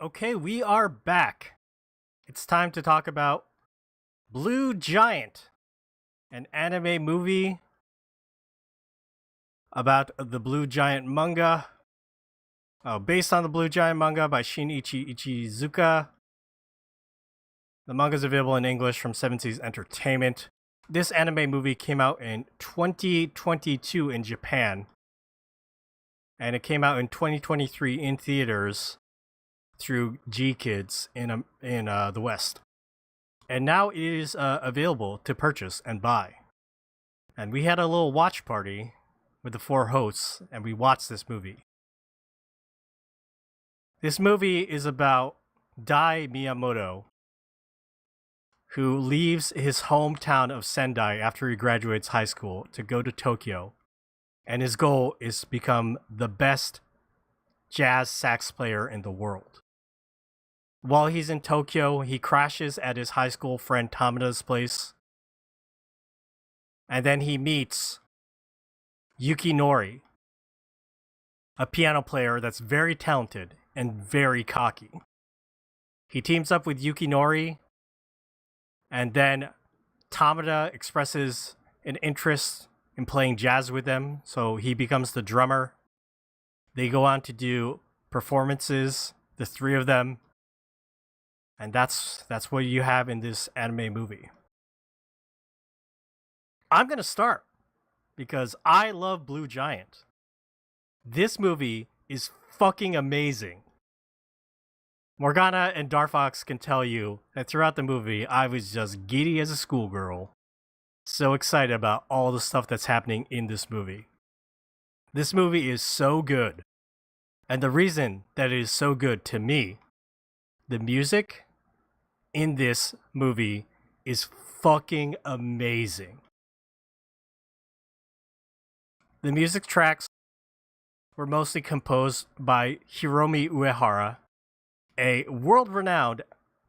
Okay, we are back. It's time to talk about Blue Giant, an anime movie about the Blue Giant manga. Based on the Blue Giant manga by Shinichi Ichizuka. The manga is available in English from Seven Seas Entertainment. This anime movie came out in 2022 in Japan, and it came out in 2023 in theaters through G Kids in the West. And now it is available to purchase and buy. And we had a little watch party with the 4 hosts, and we watched this movie. This movie is about Dai Miyamoto, who leaves his hometown of Sendai after he graduates high school to go to Tokyo. And his goal is to become the best jazz sax player in the world. While he's in Tokyo, he crashes at his high school friend Tamada's place. And then he meets Yukinori, a piano player that's very talented and very cocky. He teams up with Yukinori, and then Tamada expresses an interest in playing jazz with them, so he becomes the drummer. They go on to do performances, the 3 of them, and that's what you have in this anime movie. I'm gonna start because I love Blue Giant. This movie is fucking amazing. Morgana and Darfox can tell you that throughout the movie, I was just giddy as a schoolgirl. So excited about all the stuff that's happening in this movie. This movie is so good. And the reason that it is so good to me, the music in this movie is fucking amazing. The music tracks were mostly composed by Hiromi Uehara, a world-renowned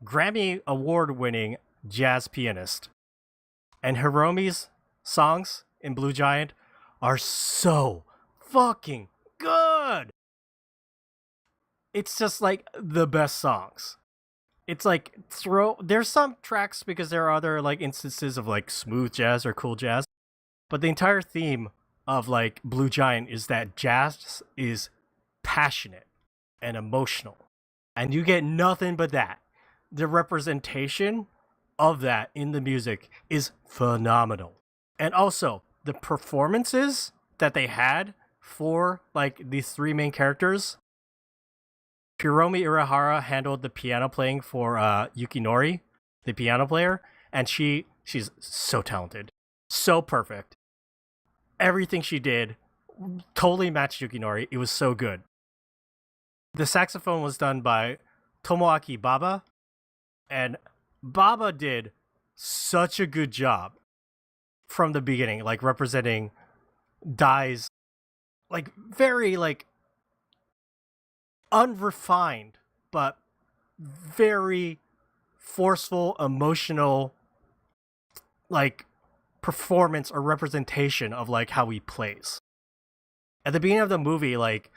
Grammy Award-winning jazz pianist. And Hiromi's songs in Blue Giant are so fucking good! It's just like the best songs. It's like there's some tracks because there are other like instances of like smooth jazz or cool jazz, but the entire theme of like Blue Giant is that jazz is passionate and emotional. And you get nothing but that. The representation of that in the music is phenomenal. And also, the performances that they had for like these 3 main characters. Hiromi Uehara handled the piano playing for Yukinori, the piano player, and she's so talented. So perfect. Everything she did totally matched Yukinori. It was so good. The saxophone was done by Tomoaki Baba, and Baba did such a good job from the beginning, like representing Dai's like very like unrefined but very forceful, emotional like performance or representation of like how he plays. At the beginning of the movie, like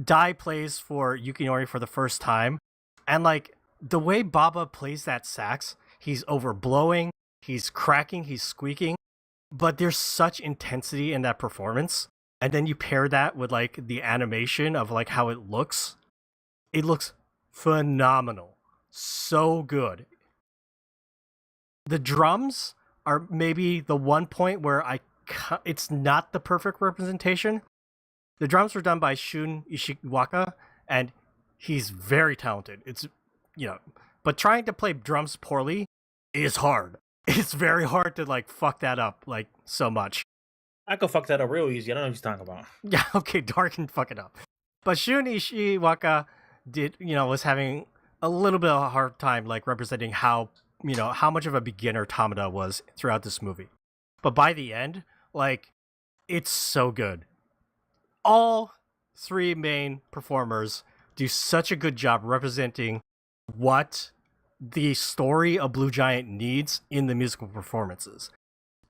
Dai plays for Yukinori for the first time, and like the way Baba plays that sax, he's overblowing, he's cracking, he's squeaking, but there's such intensity in that performance. And then you pair that with like the animation of like how it looks phenomenal. So good. The drums are maybe the one point where it's not the perfect representation. The drums were done by Shun Ishiwaka, and he's very talented. It's, but trying to play drums poorly is hard. It's very hard to like fuck that up like so much. I could fuck that up real easy. I don't know what you're talking about. Yeah, okay, Dark can fuck it up. But Shun Ishiwaka was having a little bit of a hard time like representing how much of a beginner Tamada was throughout this movie. But by the end, like, it's so good. All 3 main performers do such a good job representing what the story of Blue Giant needs in the musical performances.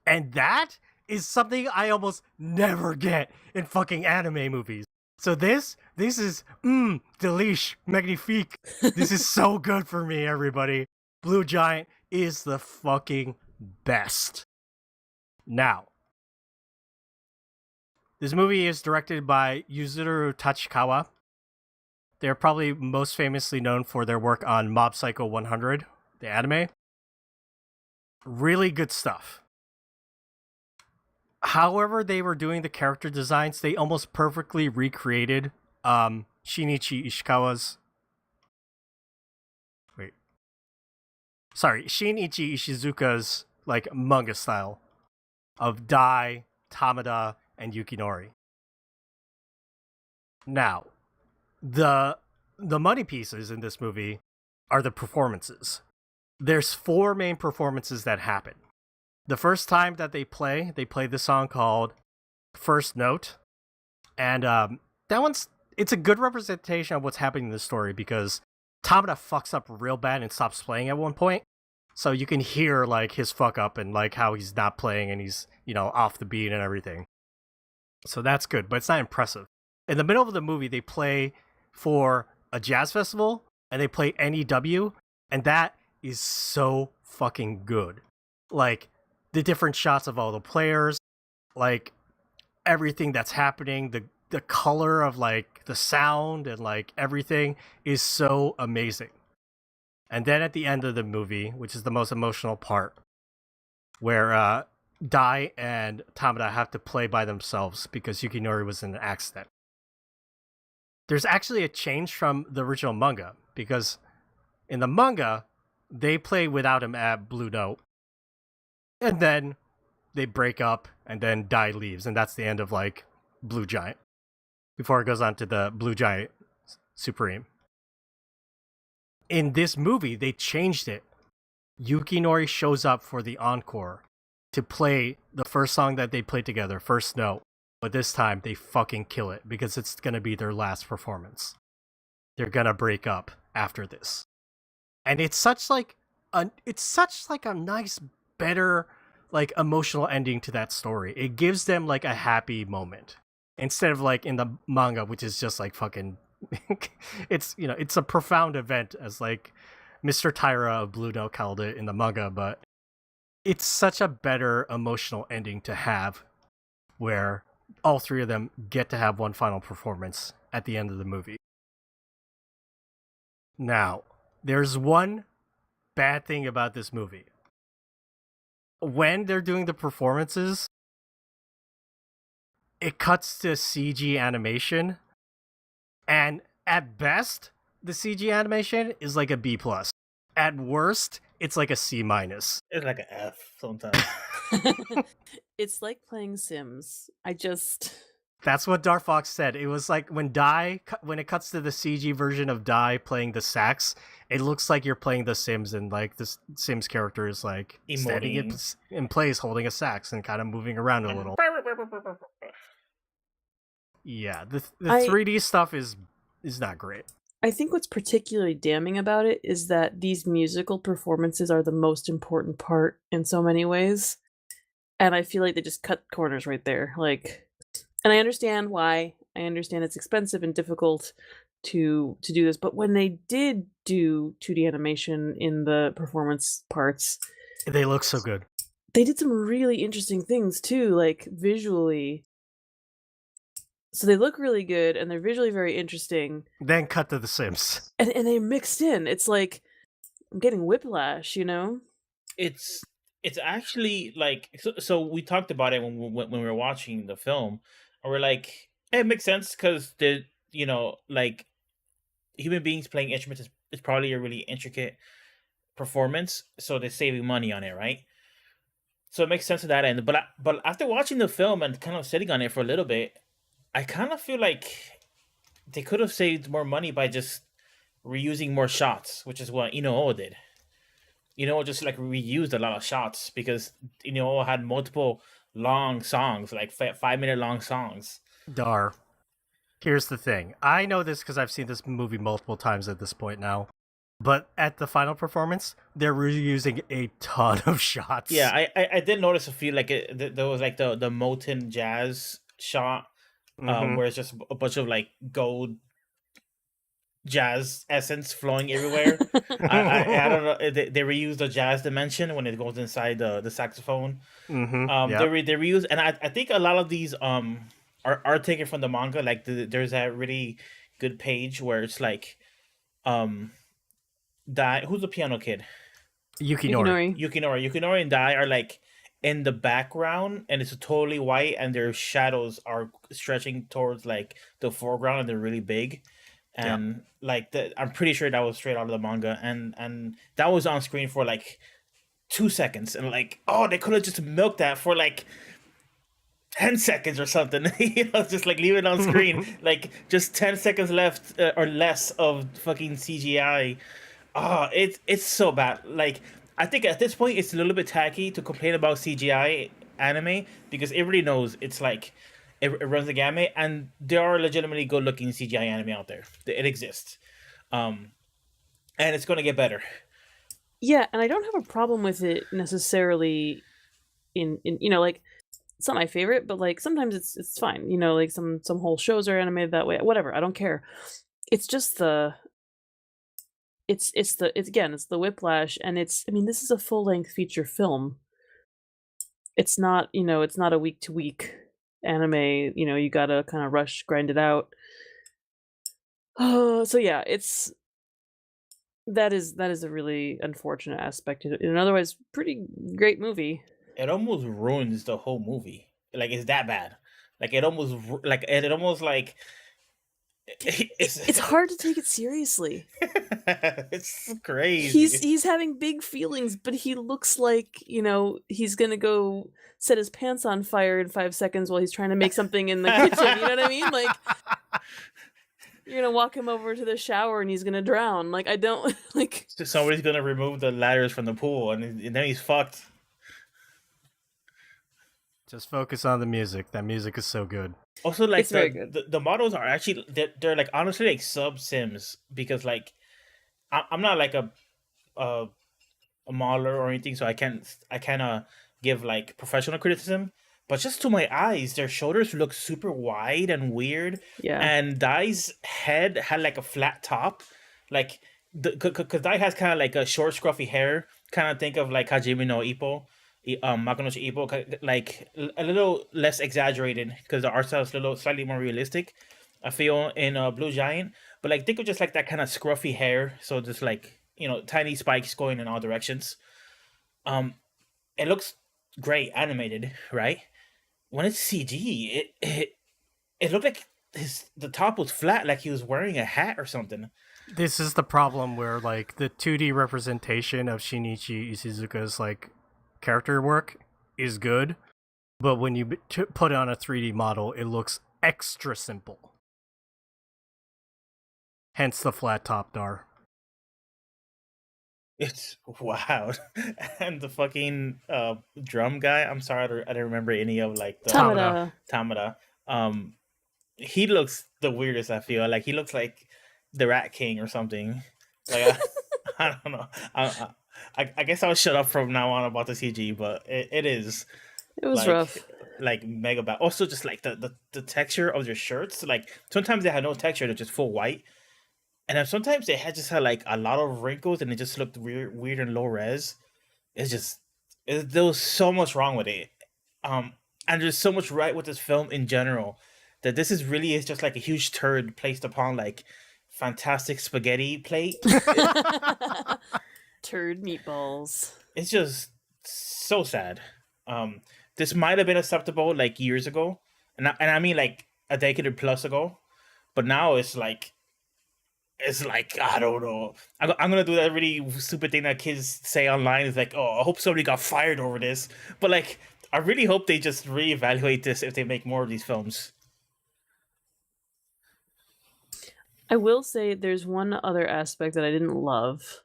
And that is something I almost never get in fucking anime movies. So this is delish, magnifique. This is so good for me, everybody. Blue Giant is the fucking best. Now, this movie is directed by Yuzuru Tachikawa. They're probably most famously known for their work on Mob Psycho 100, the anime. Really good stuff. However they were doing the character designs, they almost perfectly recreated Shinichi Ishizuka's like manga style of Dai, Tamada, and Yukinori. Now, the money pieces in this movie are the performances. There's 4 main performances that happen. The first time that they play the song called First Note. And it's a good representation of what's happening in the story because Tamada fucks up real bad and stops playing at one point. So you can hear like his fuck up and like how he's not playing and he's, off the beat and everything. So that's good, but it's not impressive. In the middle of the movie, they play for a jazz festival and they play NEW, and that is so fucking good. Like, the different shots of all the players, like, everything that's happening, the color of, like, the sound and, like, everything is so amazing. And then at the end of the movie, which is the most emotional part, where Dai and Tamada have to play by themselves because Yukinori was in an accident. There's actually a change from the original manga, because in the manga, they play without him at Blue Note, and then they break up, and then Dai leaves, and that's the end of, like, Blue Giant, before it goes on to the Blue Giant Supreme. In this movie, they changed it. Yukinori shows up for the encore to play the first song that they played together, First Note. But this time, they fucking kill it because it's gonna be their last performance. They're gonna break up after this, and it's such like a nice, better, like, emotional ending to that story. It gives them like a happy moment instead of like in the manga, which is just like fucking. It's it's a profound event, as like Mr. Tyra of Blue Note called it in the manga, but it's such a better emotional ending to have, where all 3 of them get to have one final performance at the end of the movie. Now, there's one bad thing about this movie. When they're doing the performances, it cuts to CG animation, and at best, the CG animation is like a B+. At worst, it's like a C-. It's like an F sometimes. It's like playing Sims. That's what Darfox said. It was like when it cuts to the CG version of Dai playing the sax, it looks like you're playing The Sims, and like the Sims character is like standing in place holding a sax and kind of moving around a little. Yeah, the 3D stuff is not great. I think what's particularly damning about it is that these musical performances are the most important part in so many ways. And I feel like they just cut corners right there. Like, and I understand why. I understand it's expensive and difficult to do this, but when they did do 2D animation in the performance parts, they look so good. They did some really interesting things too, like visually. So they look really good and they're visually very interesting. Then cut to The Sims. And they mixed in. It's like I'm getting whiplash, It's actually like, so we talked about it when we were watching the film, and we're like, it makes sense because the like human beings playing instruments is probably a really intricate performance, so they're saving money on it, right? So it makes sense to that end. But after watching the film and kind of sitting on it for a little bit, I kind of feel like they could have saved more money by just reusing more shots, which is what Ino did. Just like reused a lot of shots because Ino had multiple long songs, like 5-minute long songs. Dar. Here's the thing. I know this because I've seen this movie multiple times at this point now. But at the final performance, they're reusing a ton of shots. Yeah, I did notice a few, like there was like the Moten jazz shot where it's just a bunch of like gold jazz essence flowing everywhere. I don't know. They reuse the jazz dimension when it goes inside the saxophone. Yeah. They reuse, and I think a lot of these are taken from the manga. Like there's that really good page where it's like Dai, who's the piano kid? Yukinori. Yukinori and Dai are like in the background, and it's totally white, and their shadows are stretching towards like the foreground, and they're really big. And like I'm pretty sure that was straight out of the manga, and that was on screen for like 2 seconds, and like, oh, they could have just milked that for like 10 seconds or something. Just like leave it on screen. Like just 10 seconds left or less of fucking CGI. Oh, it's so bad. Like I think at this point it's a little bit tacky to complain about CGI anime because everybody knows it's like it runs the gamut, and there are legitimately good looking CGI anime out there. It exists, and it's going to get better. Yeah, and I don't have a problem with it necessarily. In like, it's not my favorite, but like sometimes it's fine. Like some whole shows are animated that way. Whatever, I don't care. It's just it's the whiplash, and this is a full length feature film. It's not it's not a week to week anime. You gotta kind of grind it out. So yeah, that is a really unfortunate aspect to it. An otherwise pretty great movie. It almost ruins the whole movie. Like it's that bad. Like it almost like It's hard to take it seriously. It's crazy. He's having big feelings, but he looks like he's gonna go set his pants on fire in 5 seconds while he's trying to make something in the kitchen. You know what I mean? Like you're gonna walk him over to the shower and he's gonna drown. Like I don't like. Somebody's gonna remove the ladders from the pool and then he's fucked. Just focus on the music. That music is so good. Also, like it's very good. The models are actually they're like honestly like sub Sims because like I'm not like a modeler or anything, so I can't give like professional criticism. But just to my eyes, their shoulders look super wide and weird. Yeah. And Dai's head had like a flat top, like because Dai has kind of like a short, scruffy hair. Kind of think of like Hajime no Ippo. Makonoshi Ippo, like a little less exaggerated because the art style is a little slightly more realistic. I feel in Blue Giant, but like think of just like that kind of scruffy hair, so just like tiny spikes going in all directions. It looks great animated, right? When it's CG, it looked like the top was flat, like he was wearing a hat or something. This is the problem where like the 2D representation of Shinichi Ishizuka's like character work is good, but when you put on a 3D model, it looks extra simple. Hence the flat top Dar. It's wild. And the fucking drum guy, I'm sorry, I don't remember any of like the Tamada. He looks the weirdest. I feel like he looks like the Rat King or something. Like I don't know. I guess I'll shut up from now on about the CG, but it is. It was like, rough. Like mega bad. Also, just like the texture of their shirts. Like sometimes they had no texture; they're just full white. And then sometimes they just had like a lot of wrinkles, and it just looked weird and low res. There was so much wrong with it, and there's so much right with this film in general that this is just like a huge turd placed upon like fantastic spaghetti plate. Turd meatballs. It's just so sad. This might have been acceptable like years ago, and I mean like a decade or plus ago, but now it's like I don't know. I'm gonna do that really stupid thing that kids say online. Is like, oh, I hope somebody got fired over this. But like, I really hope they just reevaluate this if they make more of these films. I will say there's one other aspect that I didn't love.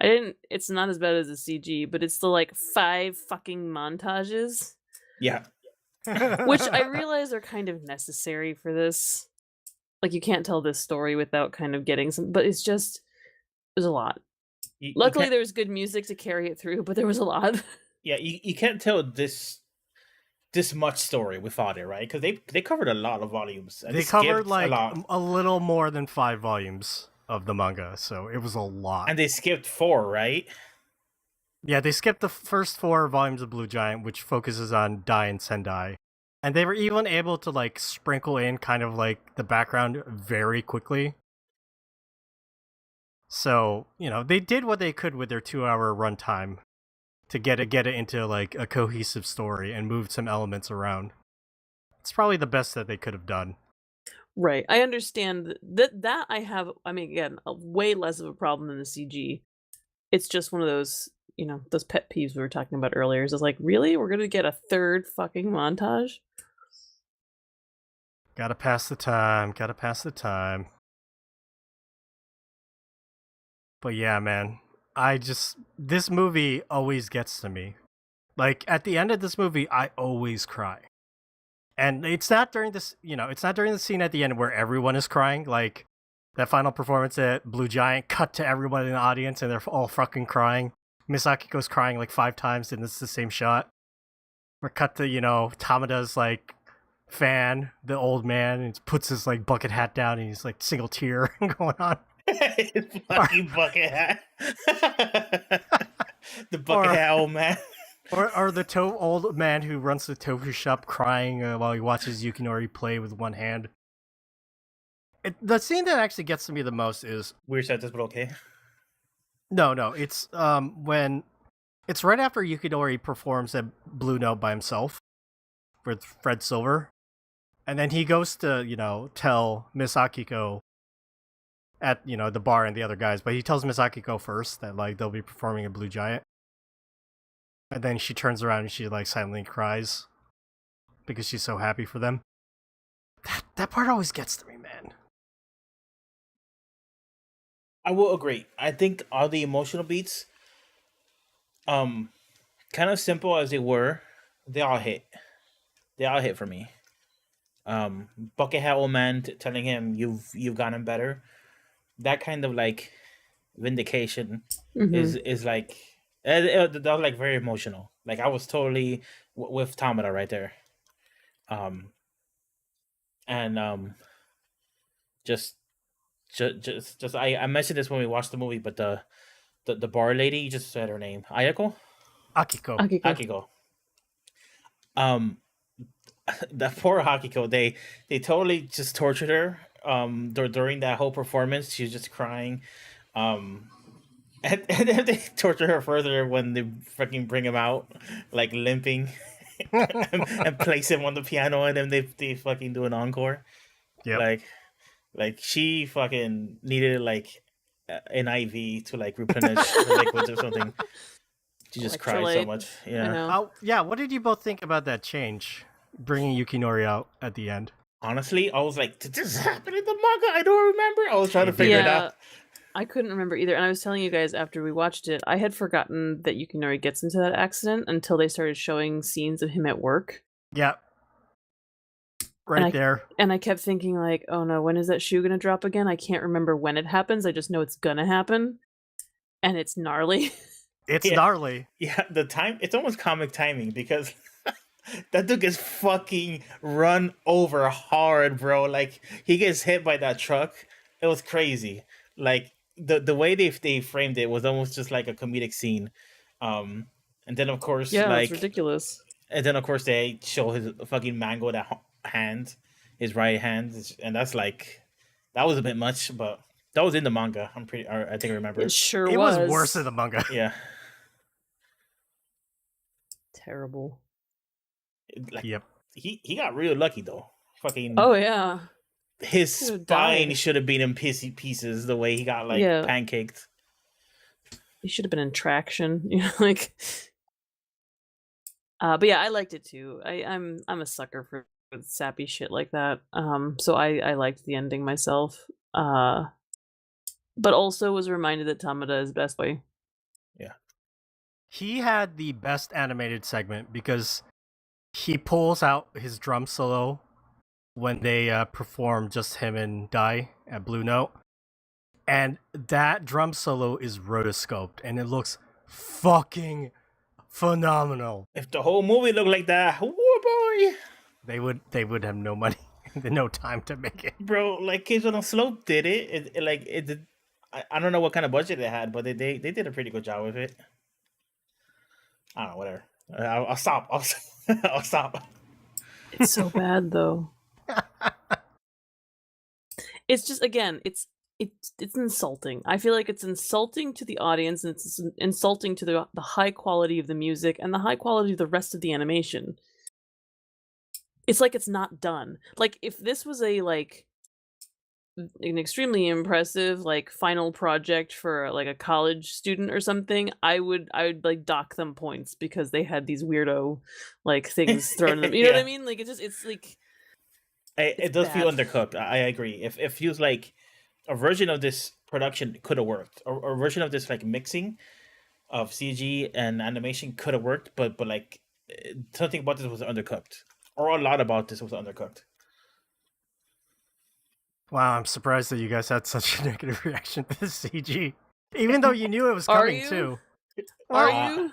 It's not as bad as the CG, but it's the like 5 fucking montages. Yeah. Which I realize are kind of necessary for this. Like you can't tell this story without kind of getting some, but it was a lot. Luckily there was good music to carry it through, but there was a lot. Yeah, you can't tell this this much story without it, right? Because they covered a lot of volumes. And They covered skipped like a lot, a little more than 5 volumes of the manga, so it was a lot. and they skipped 4, right? Yeah, they skipped the first 4 volumes of Blue Giant, which focuses on Dai and Sendai. And they were even able to like sprinkle in kind of like the background very quickly. So, they did what they could with their 2-hour runtime to get it into like a cohesive story and move some elements around. It's probably the best that they could have done. Right. I understand that I have, I mean, again, a way less of a problem than the CG. It's just one of those, those pet peeves we were talking about earlier. Is like, really? We're gonna get a third fucking montage? Gotta pass the time. But yeah, man, this movie always gets to me. Like, at the end of this movie, I always cry. And it's not during this, it's not during the scene at the end where everyone is crying. Like, that final performance at Blue Giant, cut to everyone in the audience and they're all fucking crying. Misakiko's crying like 5 times and it's the same shot. Or cut to, Tamada's like fan, the old man, and puts his like bucket hat down and he's like single tear going on. Fucking bucket hat. The bucket hat old man. Or the old man who runs the tofu shop crying while he watches Yukinori play with one hand. The scene that actually gets to me the most is... Weird sentence, but okay. No, it's when... It's right after Yukinori performs at Blue Note by himself with Fred Silver. And then he goes to, tell Miss Akiko at, the bar and the other guys. But he tells Miss Akiko first that, like, they'll be performing at Blue Giant. And then she turns around and she, like, silently cries because she's so happy for them. That part always gets to me, man. I will agree. I think all the emotional beats, kind of simple as they were, they all hit. They all hit for me. Bucket hat old man telling him you've gotten better. That kind of like vindication is like that was like very emotional. Like I was totally with Tamada right there. Just I mentioned this when we watched the movie, but the bar lady, you just said her name, Akiko. That poor Akiko, they totally just tortured her. During that whole performance, she was just crying. And then they torture her further when they fucking bring him out like limping and place him on the piano, and then they fucking do an encore. Yeah, like she fucking needed like an IV to like replenish the liquids or something. She just cried so much. Yeah. What did you both think about that change, bringing Yukinori out at the end? Honestly, I was like, did this happen in the manga? I don't remember. I was trying to figure it out. I couldn't remember either. And I was telling you guys after we watched it, I had forgotten that Yukinori gets into that accident until they started showing scenes of him at work. Yeah. Right there. And I kept thinking like, oh no, when is that shoe going to drop again? I can't remember when it happens. I just know it's going to happen. And it's gnarly. It's gnarly. Yeah, the time, it's almost comic timing because that dude gets fucking run over hard, bro. Like, he gets hit by that truck. It was crazy. Like, the way they framed it was almost just like a comedic scene. And then, of course, it's ridiculous. And then, of course, they show his fucking mango that hand, his right hand. And that's like, that was a bit much, but that was in the manga. I think I remember. It sure It was worse in the manga. Yeah. Terrible. Like, yep. He got really lucky though. Fucking. Oh yeah. His spine should have been in pieces the way he got like pancaked. He should have been in traction, like. But yeah, I liked it too. I'm a sucker for sappy shit like that. So I liked the ending myself. But also was reminded that Tamada is best way. Yeah. He had the best animated segment because he pulls out his drum solo when they perform just him and Dai at Blue Note. And that drum solo is rotoscoped and it looks fucking phenomenal. If the whole movie looked like that, boy. They would have no money, no time to make it. Bro, like Kids on the Slope did it. It did. I don't know what kind of budget they had, but they did a pretty good job with it. I don't know, whatever. I'll stop. I'll stop. It's so bad though. It's just, again, it's insulting. I feel like it's insulting to the audience, and it's insulting to the high quality of the music and the high quality of the rest of the animation. It's like it's not done. Like, if this was a like an extremely impressive like final project for like a college student or something, I would like dock them points because they had these weirdo like things thrown in them. You know what I mean? Like, it's like It does feel bad. undercooked. I agree. If it feels like a version of this production could have worked, or a version of this like mixing of CG and animation could have worked, but like something about this was undercooked, or a lot about this was undercooked. Wow, I'm surprised that you guys had such a negative reaction to the CG, even though you knew it was Are coming you? too. Are Well, you?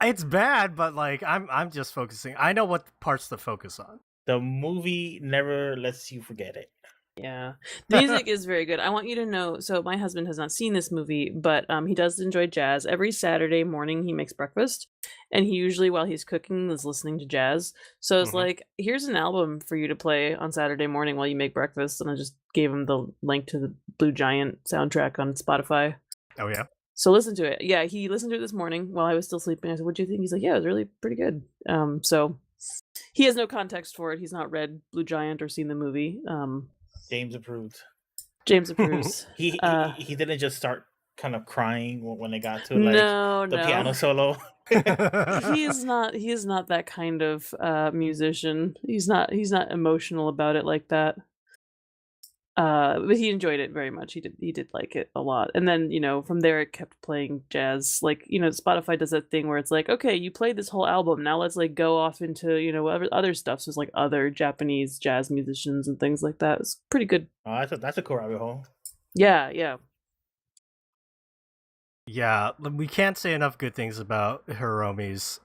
it's bad, but like I'm just focusing. I know what parts to focus on. The movie never lets you forget it. Yeah. The music is very good. I want you to know, so my husband has not seen this movie, but he does enjoy jazz. Every Saturday morning he makes breakfast, and he usually, while he's cooking, is listening to jazz. So it's Mhm. like, here's an album for you to play on Saturday morning while you make breakfast, and I just gave him the link to the Blue Giant soundtrack on Spotify. Oh yeah. So listen to it. Yeah, he listened to it this morning while I was still sleeping. I said, "What'd you think?" He's like, "Yeah, it was really pretty good." So he has no context for it. He's not read Blue Giant or seen the movie. James approved. James approves. He didn't just start kind of crying when they got to like No, the piano no. solo. He is not that kind of musician. He's not emotional about it like that. But he enjoyed it very much. He did like it a lot. And then, from there it kept playing jazz. Like, Spotify does that thing where it's like, okay, you played this whole album. Now let's like go off into, other stuff. So it's like other Japanese jazz musicians and things like that. It's pretty good. Oh, that's a cool rabbit hole. Yeah, yeah. Yeah, we can't say enough good things about Hiromi's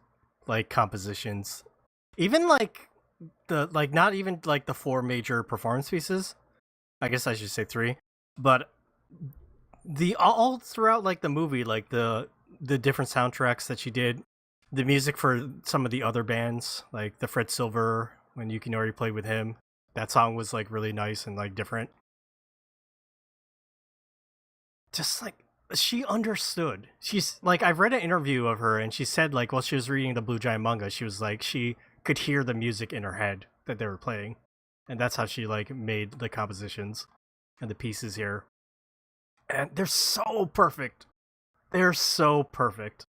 like compositions. Even like not even like the 4 major performance pieces. I guess I should say 3. But the all throughout like the movie, like the different soundtracks that she did, the music for some of the other bands, like the Fred Silver, when Yukinori played with him, that song was like really nice and like different. Just like she understood. She's like, I've read an interview of her and she said like while she was reading the Blue Giant manga, she was like she could hear the music in her head that they were playing. And that's how she like made the compositions and the pieces here. And they're so perfect. They're so perfect.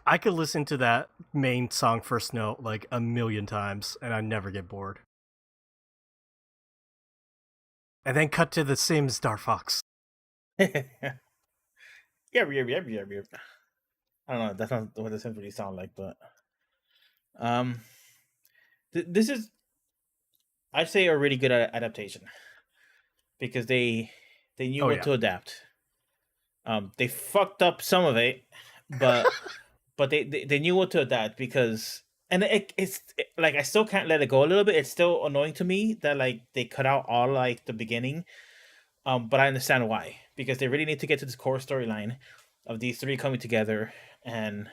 I could listen to that main song First Note like a million times and I never get bored. And then cut to the Sims Star Fox. Yeah. I don't know. That's not what the Sims really sound like, but this is, I'd say, a really good adaptation because they knew what to adapt. They fucked up some of it, but but they knew what to adapt because, and it's like I still can't let it go a little bit. It's still annoying to me that like they cut out all like the beginning. But I understand why, because they really need to get to this core storyline of these 3 coming together, and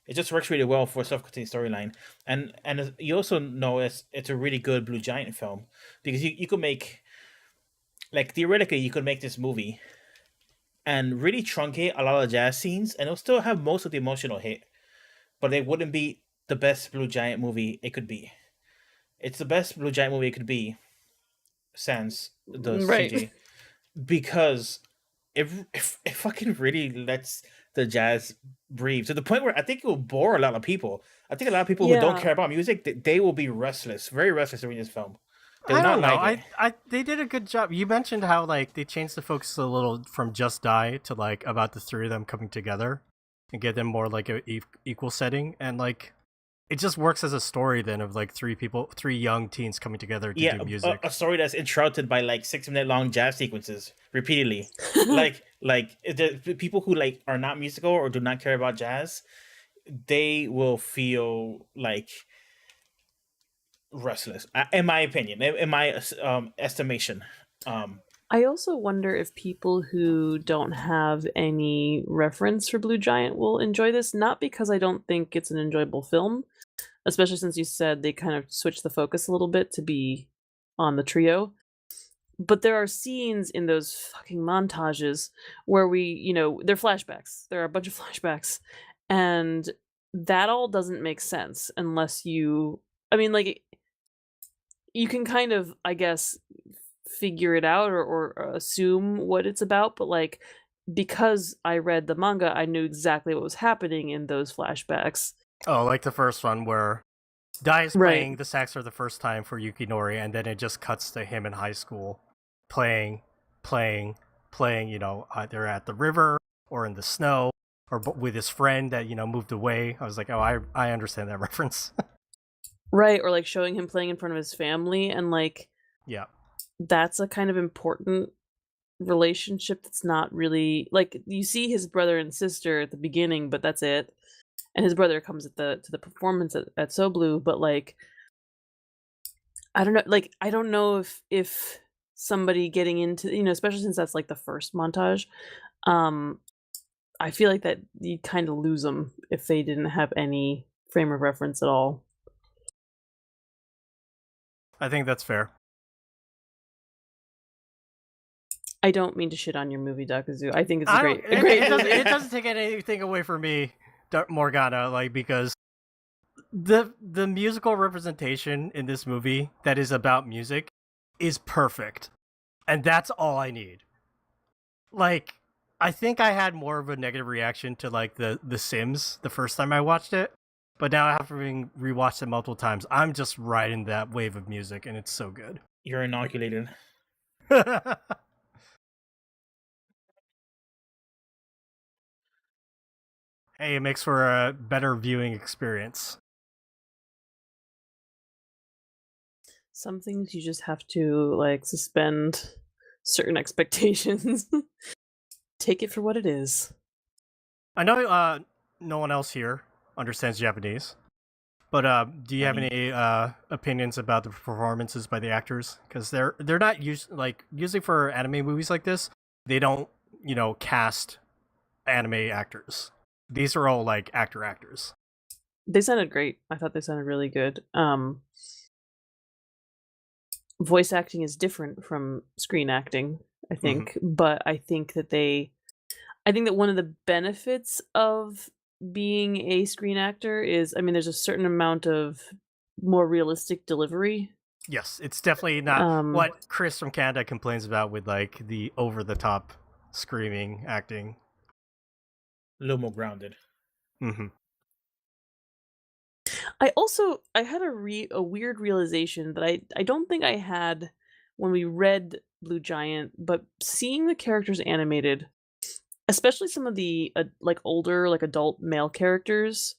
it just works really well for a self-contained storyline. And you also know it's a really good Blue Giant film because you could make, like, theoretically you could make this movie and really truncate a lot of jazz scenes, and it'll still have most of the emotional hit, but it wouldn't be the best Blue Giant movie it could be. It's the best Blue Giant movie it could be, sans the Right. CG, because it fucking really lets the jazz breathe to the point where I think it will bore a lot of people. I think a lot of people who don't care about music, they will be restless, very restless during this film. They will not like it. They did a good job. You mentioned how like they changed the focus a little from just Die to like about the 3 of them coming together and get them more like a equal setting, and like it just works as a story then of like 3 young teens coming together to do music. A story that's enshrouded by like 6-minute long jazz sequences repeatedly. like the people who like are not musical or do not care about jazz, they will feel like restless, in my opinion, in my estimation. I also wonder if people who don't have any reference for Blue Giant will enjoy this, not because I don't think it's an enjoyable film, especially since you said they kind of switched the focus a little bit to be on the trio. But there are scenes in those fucking montages where they're flashbacks. There are a bunch of flashbacks. And that all doesn't make sense unless I mean, like, you can kind of, I guess, figure it out or assume what it's about, but like, because I read the manga, I knew exactly what was happening in those flashbacks. Oh, like the first one where Dai is Right. playing the sax for the first time for Yukinori, and then it just cuts to him in high school playing, either at the river or in the snow or with his friend that, moved away. I was like, oh, I understand that reference. Right, or like showing him playing in front of his family, and like, Yeah. that's a kind of important relationship that's not really like, you see his brother and sister at the beginning, but that's it. And his brother comes to the performance at So Blue, but like, I don't know, like, I don't know if somebody getting into, especially since that's like the first montage, um I feel like that you kind of lose them if they didn't have any frame of reference at all. I think that's fair. I don't mean to shit on your movie, Dakazu. I think it's I a don't- great, a great it doesn't movie. it doesn't take anything away from me, Morgana, like, because the musical representation in this movie that is about music is perfect. And that's all I need. Like, I think I had more of a negative reaction to like the Sims the first time I watched it, but now after having rewatched it multiple times, I'm just riding that wave of music, and it's so good. You're inoculated. Hey, it makes for a better viewing experience. Some things you just have to like suspend certain expectations. Take it for what it is. I know no one else here understands Japanese, but do you have any opinions about the performances by the actors? Because they're not usually for anime movies like this, they don't cast anime actors. These are all like actors. They sounded great. I thought they sounded really good. Voice acting is different from screen acting, I think, but I think that one of the benefits of being a screen actor is, I mean, there's a certain amount of more realistic delivery. Yes, it's definitely not what Chris from Canada complains about with like the over the top screaming acting. A little more grounded. Mm-hmm. I had a weird realization that I don't think I had when we read Blue Giant, but seeing the characters animated, especially some of the like older, like adult male characters,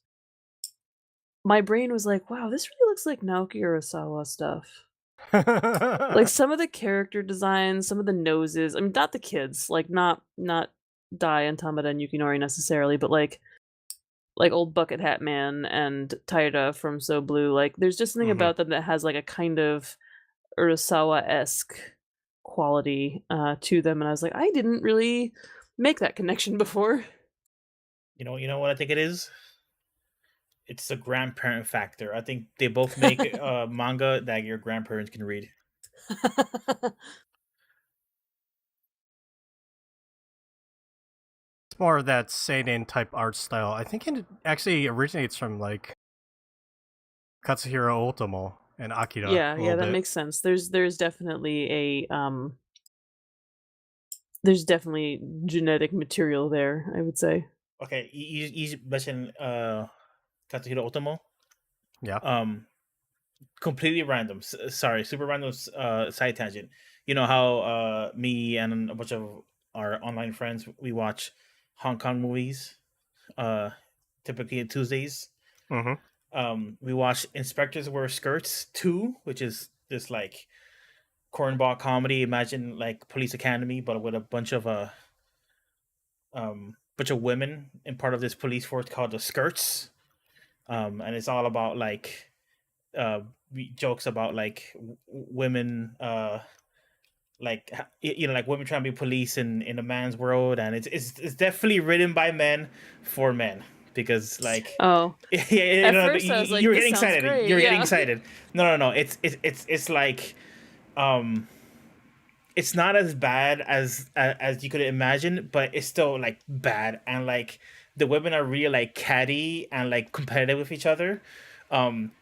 my brain was like, wow, this really looks like Naoki Urasawa stuff. Like some of the character designs, some of the noses. I mean, not the kids, like not Dai and Tamada and Yukinori necessarily, but like old Bucket Hat Man and Taira from So Blue. Like there's just something about them that has like a kind of Urasawa-esque quality to them, and I was like, I didn't really make that connection before. You know what I think it is? It's the grandparent factor. I think they both make manga that your grandparents can read. It's more of that seinen type art style. I think it actually originates from like Katsuhiro Otomo and Akira. Yeah, that makes sense. There's definitely there's definitely genetic material there, I would say. Okay, you mentioned Katsuhiro Otomo. Yeah. Completely random. Sorry, super random side tangent. You know how me and a bunch of our online friends, we watch Hong Kong movies typically on Tuesdays. We watch Inspectors Wear Skirts 2, which is this like cornball comedy. Imagine like Police Academy, but with a bunch of women in part of this police force called the Skirts. And it's all about like jokes about like women, like like women trying to be police in a man's world, and it's definitely written by men for men, because like Oh, yeah, at first I was like, you were this getting sounds excited. great. You're getting Yeah. excited. No. It's like um it's not as bad as you could imagine, but it's still like bad, and like the women are really like catty and like competitive with each other,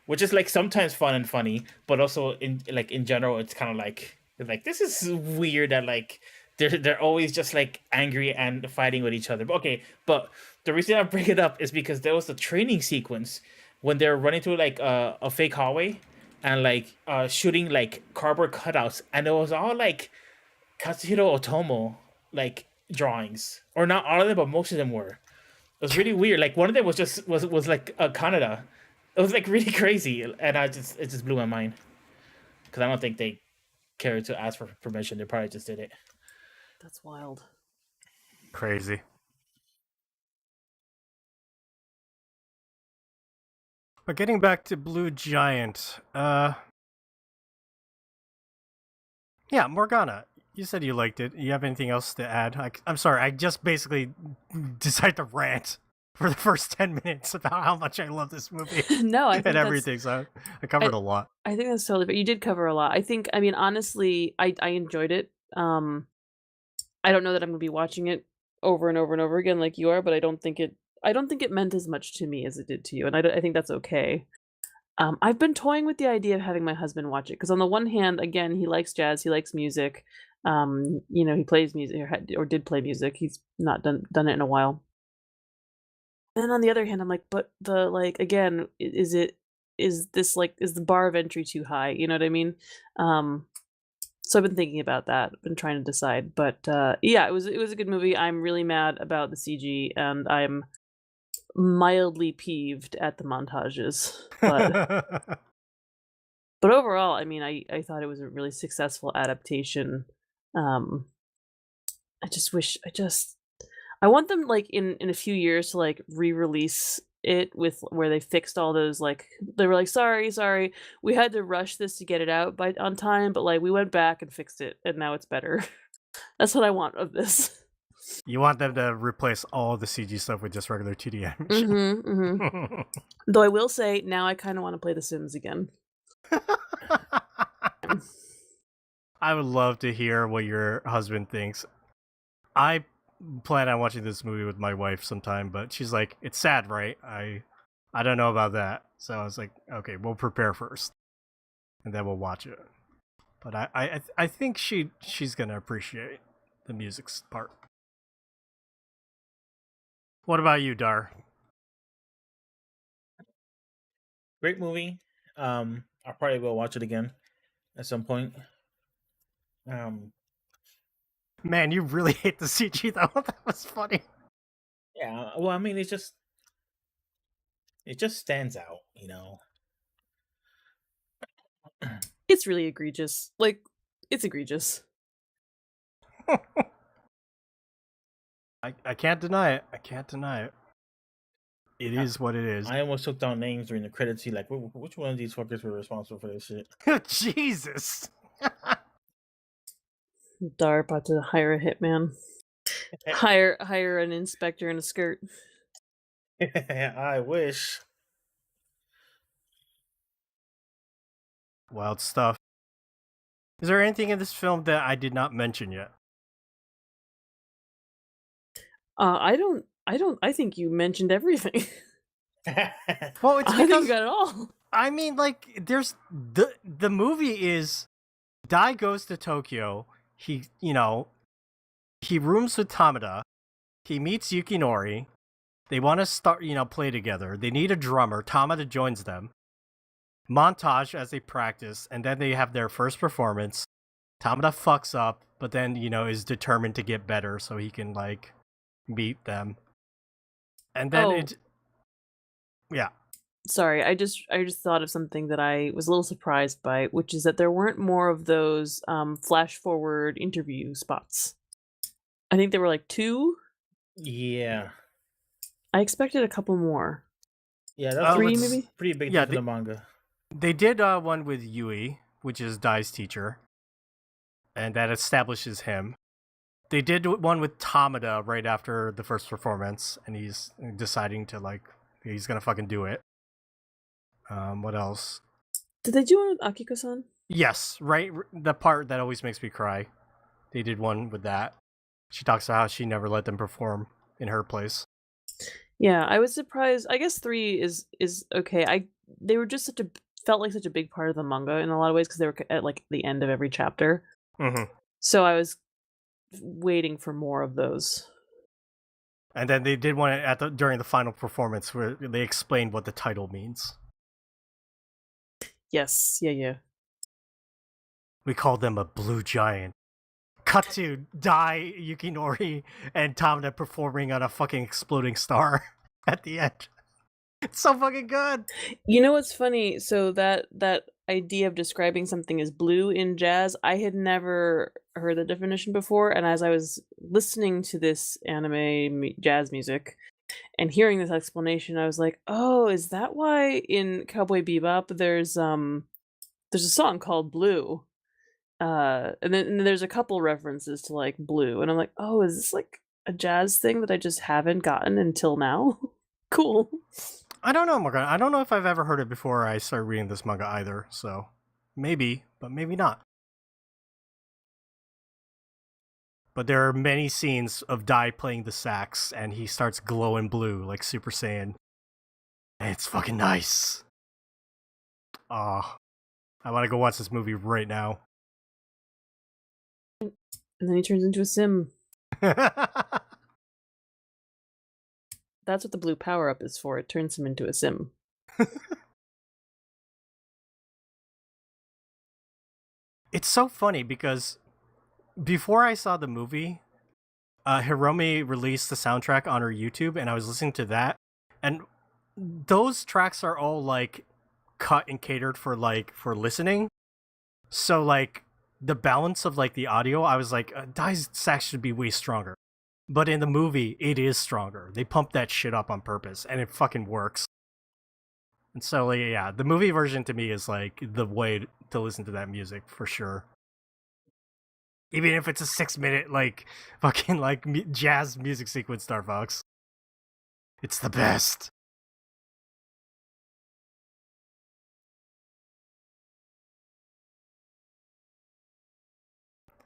which is like sometimes fun and funny, but also in general it's kind of like this is weird that like they're always just like angry and fighting with each other. But okay, but the reason I bring it up is because there was a training sequence when they're running through like a fake hallway and like shooting like cardboard cutouts, and it was all like Katsuhiro Otomo like drawings, or not all of them, but most of them were. It was really weird. Like one of them was just was like Canada. It was like really crazy, and it just blew my mind because I don't think they cared to ask for permission. They probably just did it. That's wild. Crazy. But getting back to Blue Giant, yeah, Morgana. You said you liked it. You have anything else to add? I'm sorry, I just basically decided to rant for the first 10 minutes about how much I love this movie No, I think and that's everything. So I covered a lot. I think that's totally. But you did cover a lot. I mean, honestly, I enjoyed it. I don't know that I'm gonna be watching it over and over and over again like you are, but I don't think it meant as much to me as it did to you, and I think that's okay. I've been toying with the idea of having my husband watch it because on the one hand, again, he likes jazz, he likes music. He plays music or did play music. He's not done it in a while. And on the other hand, I'm like, but the like again, is this like is the bar of entry too high? You know what I mean? Um, so I've been thinking about that, been trying to decide. But yeah, it was a good movie. I'm really mad about the CG, and I'm mildly peeved at the montages. But overall, I mean, I thought it was a really successful adaptation. Um, I just wish I want them, like, in a few years to, like, re-release it with where they fixed all those, like they were like, sorry, we had to rush this to get it out by on time, but, like, we went back and fixed it, and now it's better." That's what I want of this. You want them to replace all the CG stuff with just regular 2D animation. Mhm, mhm. Though I will say, now I kinda wanna play The Sims again. I would love to hear what your husband thinks. I plan on watching this movie with my wife sometime, but she's like, "It's sad, right?" I don't know about that. So I was like, "Okay, we'll prepare first, and then we'll watch it." But I think she's gonna appreciate the music part. What about you, Dar? Great movie. I probably will watch it again at some point. Um, Man, you really hate the CG though. That was funny. yeah. Well, I mean, it just stands out, It's really egregious. Like, it's egregious. I can't deny it. I can't deny it. It is what it is. I almost took down names during the credits. See, like, which one of these fuckers were responsible for this shit? Jesus. Dar about to hire a hitman. Hire an inspector in a skirt. I wish. Wild stuff. Is there anything in this film that I did not mention yet? I think you mentioned everything. Well, it's I think because you got it all. I mean, like, there's the movie is Dai goes to Tokyo. He he rooms with Tamada. He meets Yukinori. They want to start play together. They need a drummer. Tamada joins them. Montage as they practice, and then they have their first performance. Tamada fucks up, but then is determined to get better so he can like beat them. And then yeah. Sorry, I just thought of something that I was a little surprised by, which is that there weren't more of those flash forward interview spots. I think there were like 2. Yeah. I expected a couple more. Yeah, that's 3 maybe. pretty big Yeah, thing for the manga. They did one with Yui, which is Dai's teacher, and that establishes him. They did one with Tamada right after the first performance, and he's deciding to, like, he's gonna fucking do it. What else? Did they do one with Akiko-san? Yes, right. The part that always makes me cry. They did one with that. She talks about how she never let them perform in her place. Yeah, I was surprised. I guess 3 is okay. They were just felt like such a big part of the manga in a lot of ways because they were at like the end of every chapter. Mm-hmm. So I was waiting for more of those. And then they did one during the final performance where they explained what the title means. Yes, yeah. We call them a blue giant. Cut to Dai, Yukinori, and Tamada performing on a fucking exploding star at the end. It's so fucking good. You know what's funny? So that idea of describing something as blue in jazz, I had never heard the definition before, and as I was listening to this anime jazz music and hearing this explanation, I was like, "Oh, is that why in Cowboy Bebop there's a song called Blue?" And then there's a couple references to like blue, and I'm like, "Oh, is this like a jazz thing that I just haven't gotten until now?" Cool. I don't know, Morgan. I don't know if I've ever heard it before I started reading this manga either, so maybe, but maybe not. But there are many scenes of Dai playing the sax, and he starts glowing blue like Super Saiyan. And it's fucking nice. I want to go watch this movie right now. And then he turns into a sim. That's what the blue power-up is for. It turns him into a sim. It's so funny because before I saw the movie, Hiromi released the soundtrack on her YouTube, and I was listening to that, and those tracks are all like cut and catered for listening. So like the balance of like the audio, I was like, Dai's sax should be way stronger. But in the movie, it is stronger. They pump that shit up on purpose, and it fucking works. And so, like, yeah, the movie version to me is like the way to listen to that music for sure. Even if it's a 6-minute like fucking like jazz music sequence, Star Fox, it's the best.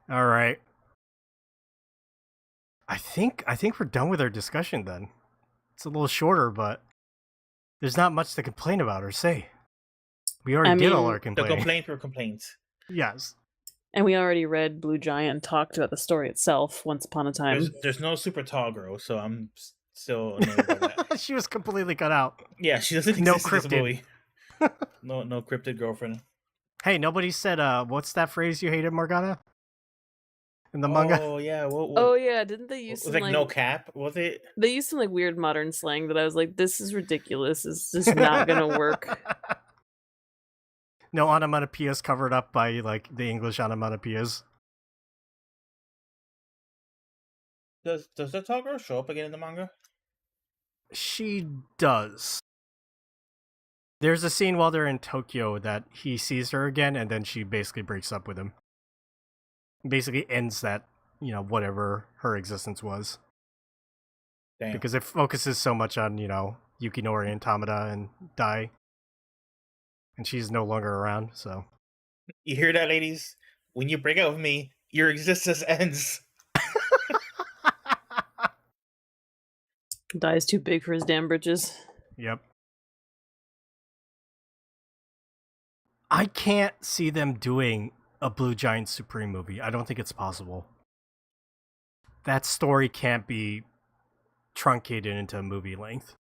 All right. I think we're done with our discussion then. It's a little shorter, but there's not much to complain about or say. We already did all our The complaining. complaints were complaints. Yes. And we already read Blue Giant and talked about the story itself once upon a time. There's no super tall girl, so I'm still annoyed by that. She was completely cut out. Yeah, she doesn't No exist in this cryptid. movie. No cryptid girlfriend. Hey, nobody said what's that phrase you hated, Morgana? In the manga? Oh yeah. What, Oh yeah, didn't they use was some like no cap? Was it? They used some like weird modern slang that I was like, this is ridiculous. It's just not gonna work. No onomatopoeias covered up by like the English onomatopoeias. Does the tall girl show up again in the manga? She does. There's a scene while they're in Tokyo that he sees her again, and then she basically breaks up with him. Basically ends that, whatever her existence was. Damn. Because it focuses so much on, Yukinori and Tamada and Dai. And she's no longer around, so. You hear that, ladies? When you break up with me, your existence ends. Dai's too big for his damn britches. Yep. I can't see them doing a Blue Giant Supreme movie. I don't think it's possible. That story can't be truncated into a movie length.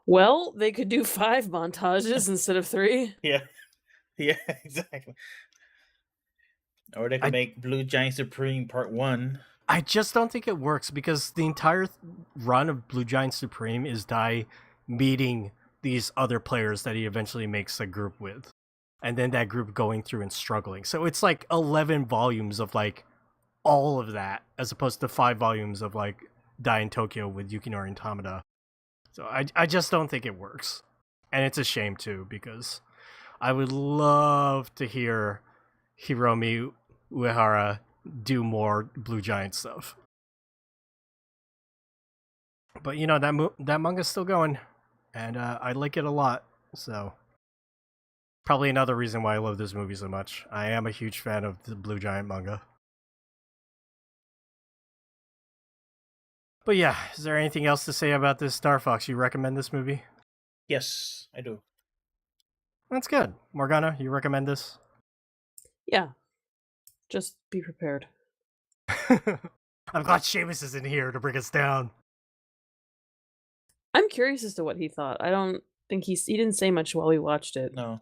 Well, they could do 5 montages instead of 3. Yeah, exactly. Or they could make Blue Giant Supreme Part 1. I just don't think it works because the entire run of Blue Giant Supreme is Dai meeting these other players that he eventually makes a group with. And then that group going through and struggling. So it's like 11 volumes of like all of that, as opposed to 5 volumes of like Dai in Tokyo with Yukinori and Tamada. So I just don't think it works. And it's a shame too, because I would love to hear Hiromi Uehara do more Blue Giant stuff. But you know, that manga's still going, and I like it a lot. So probably another reason why I love this movie so much. I am a huge fan of the Blue Giant manga. But yeah, is there anything else to say about this, Star Fox? You recommend this movie? Yes, I do. That's good. Morgana, you recommend this? Yeah. Just be prepared. I'm glad Seamus isn't here to bring us down. I'm curious as to what he thought. I don't think he didn't say much while we watched it. No.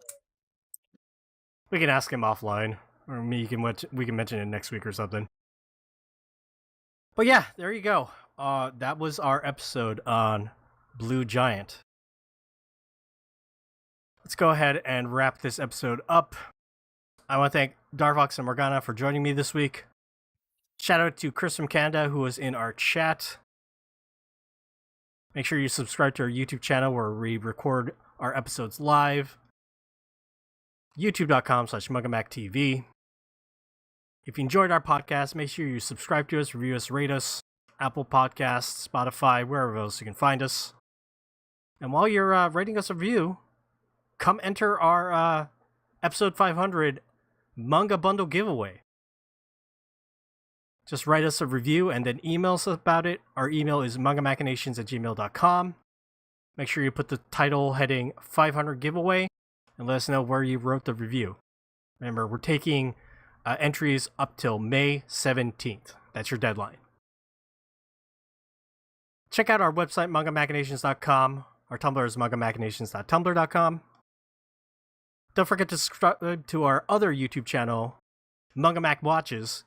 We can ask him offline, or we can mention it next week or something. But yeah, there you go. That was our episode on Blue Giant. Let's go ahead and wrap this episode up. I want to thank Darvox and Morgana for joining me this week. Shout out to Chris from Canada, who was in our chat. Make sure you subscribe to our YouTube channel where we record our episodes live. YouTube.com/MungaMacTV. If you enjoyed our podcast, make sure you subscribe to us, review us, rate us. Apple Podcasts, Spotify, wherever else you can find us. And while you're writing us a review, come enter our episode 500 manga bundle giveaway. Just write us a review and then email us about it. Our email is mangamachinations@gmail.com. Make sure you put the title heading 500 giveaway and let us know where you wrote the review. Remember, we're taking entries up till May 17th. That's your deadline. Check out our website, mangamachinations.com. Our Tumblr is mangamachinations.tumblr.com. Don't forget to subscribe to our other YouTube channel, Manga Mac Watches,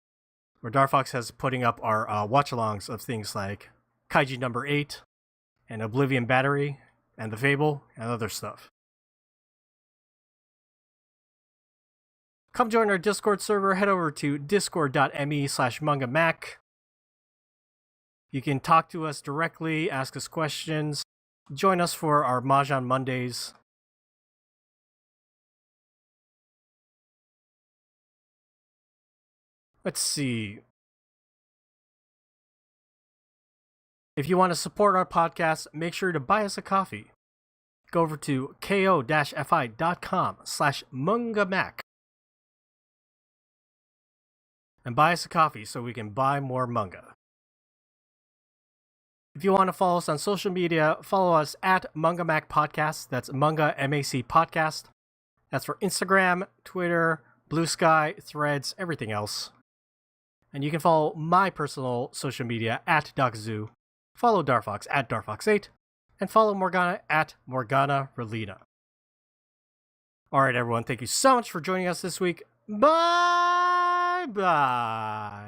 where Darfox has putting up our watch-alongs of things like Kaiji number 8, and Oblivion Battery, and The Fable, and other stuff. Come join our Discord server. Head over to discord.me/mangamac. You can talk to us directly, ask us questions, join us for our Mahjong Mondays. Let's see. If you want to support our podcast, make sure to buy us a coffee. Go over to ko-fi.com/mangamac and buy us a coffee so we can buy more manga. If you want to follow us on social media, follow us at Manga Mac Podcast. That's Manga MAC Podcast. That's for Instagram, Twitter, Blue Sky, Threads, everything else. And you can follow my personal social media at DocZoo, follow Darfox at Darfox8, and follow Morgana at Morgana Relina. Alright everyone, thank you so much for joining us this week. Bye bye!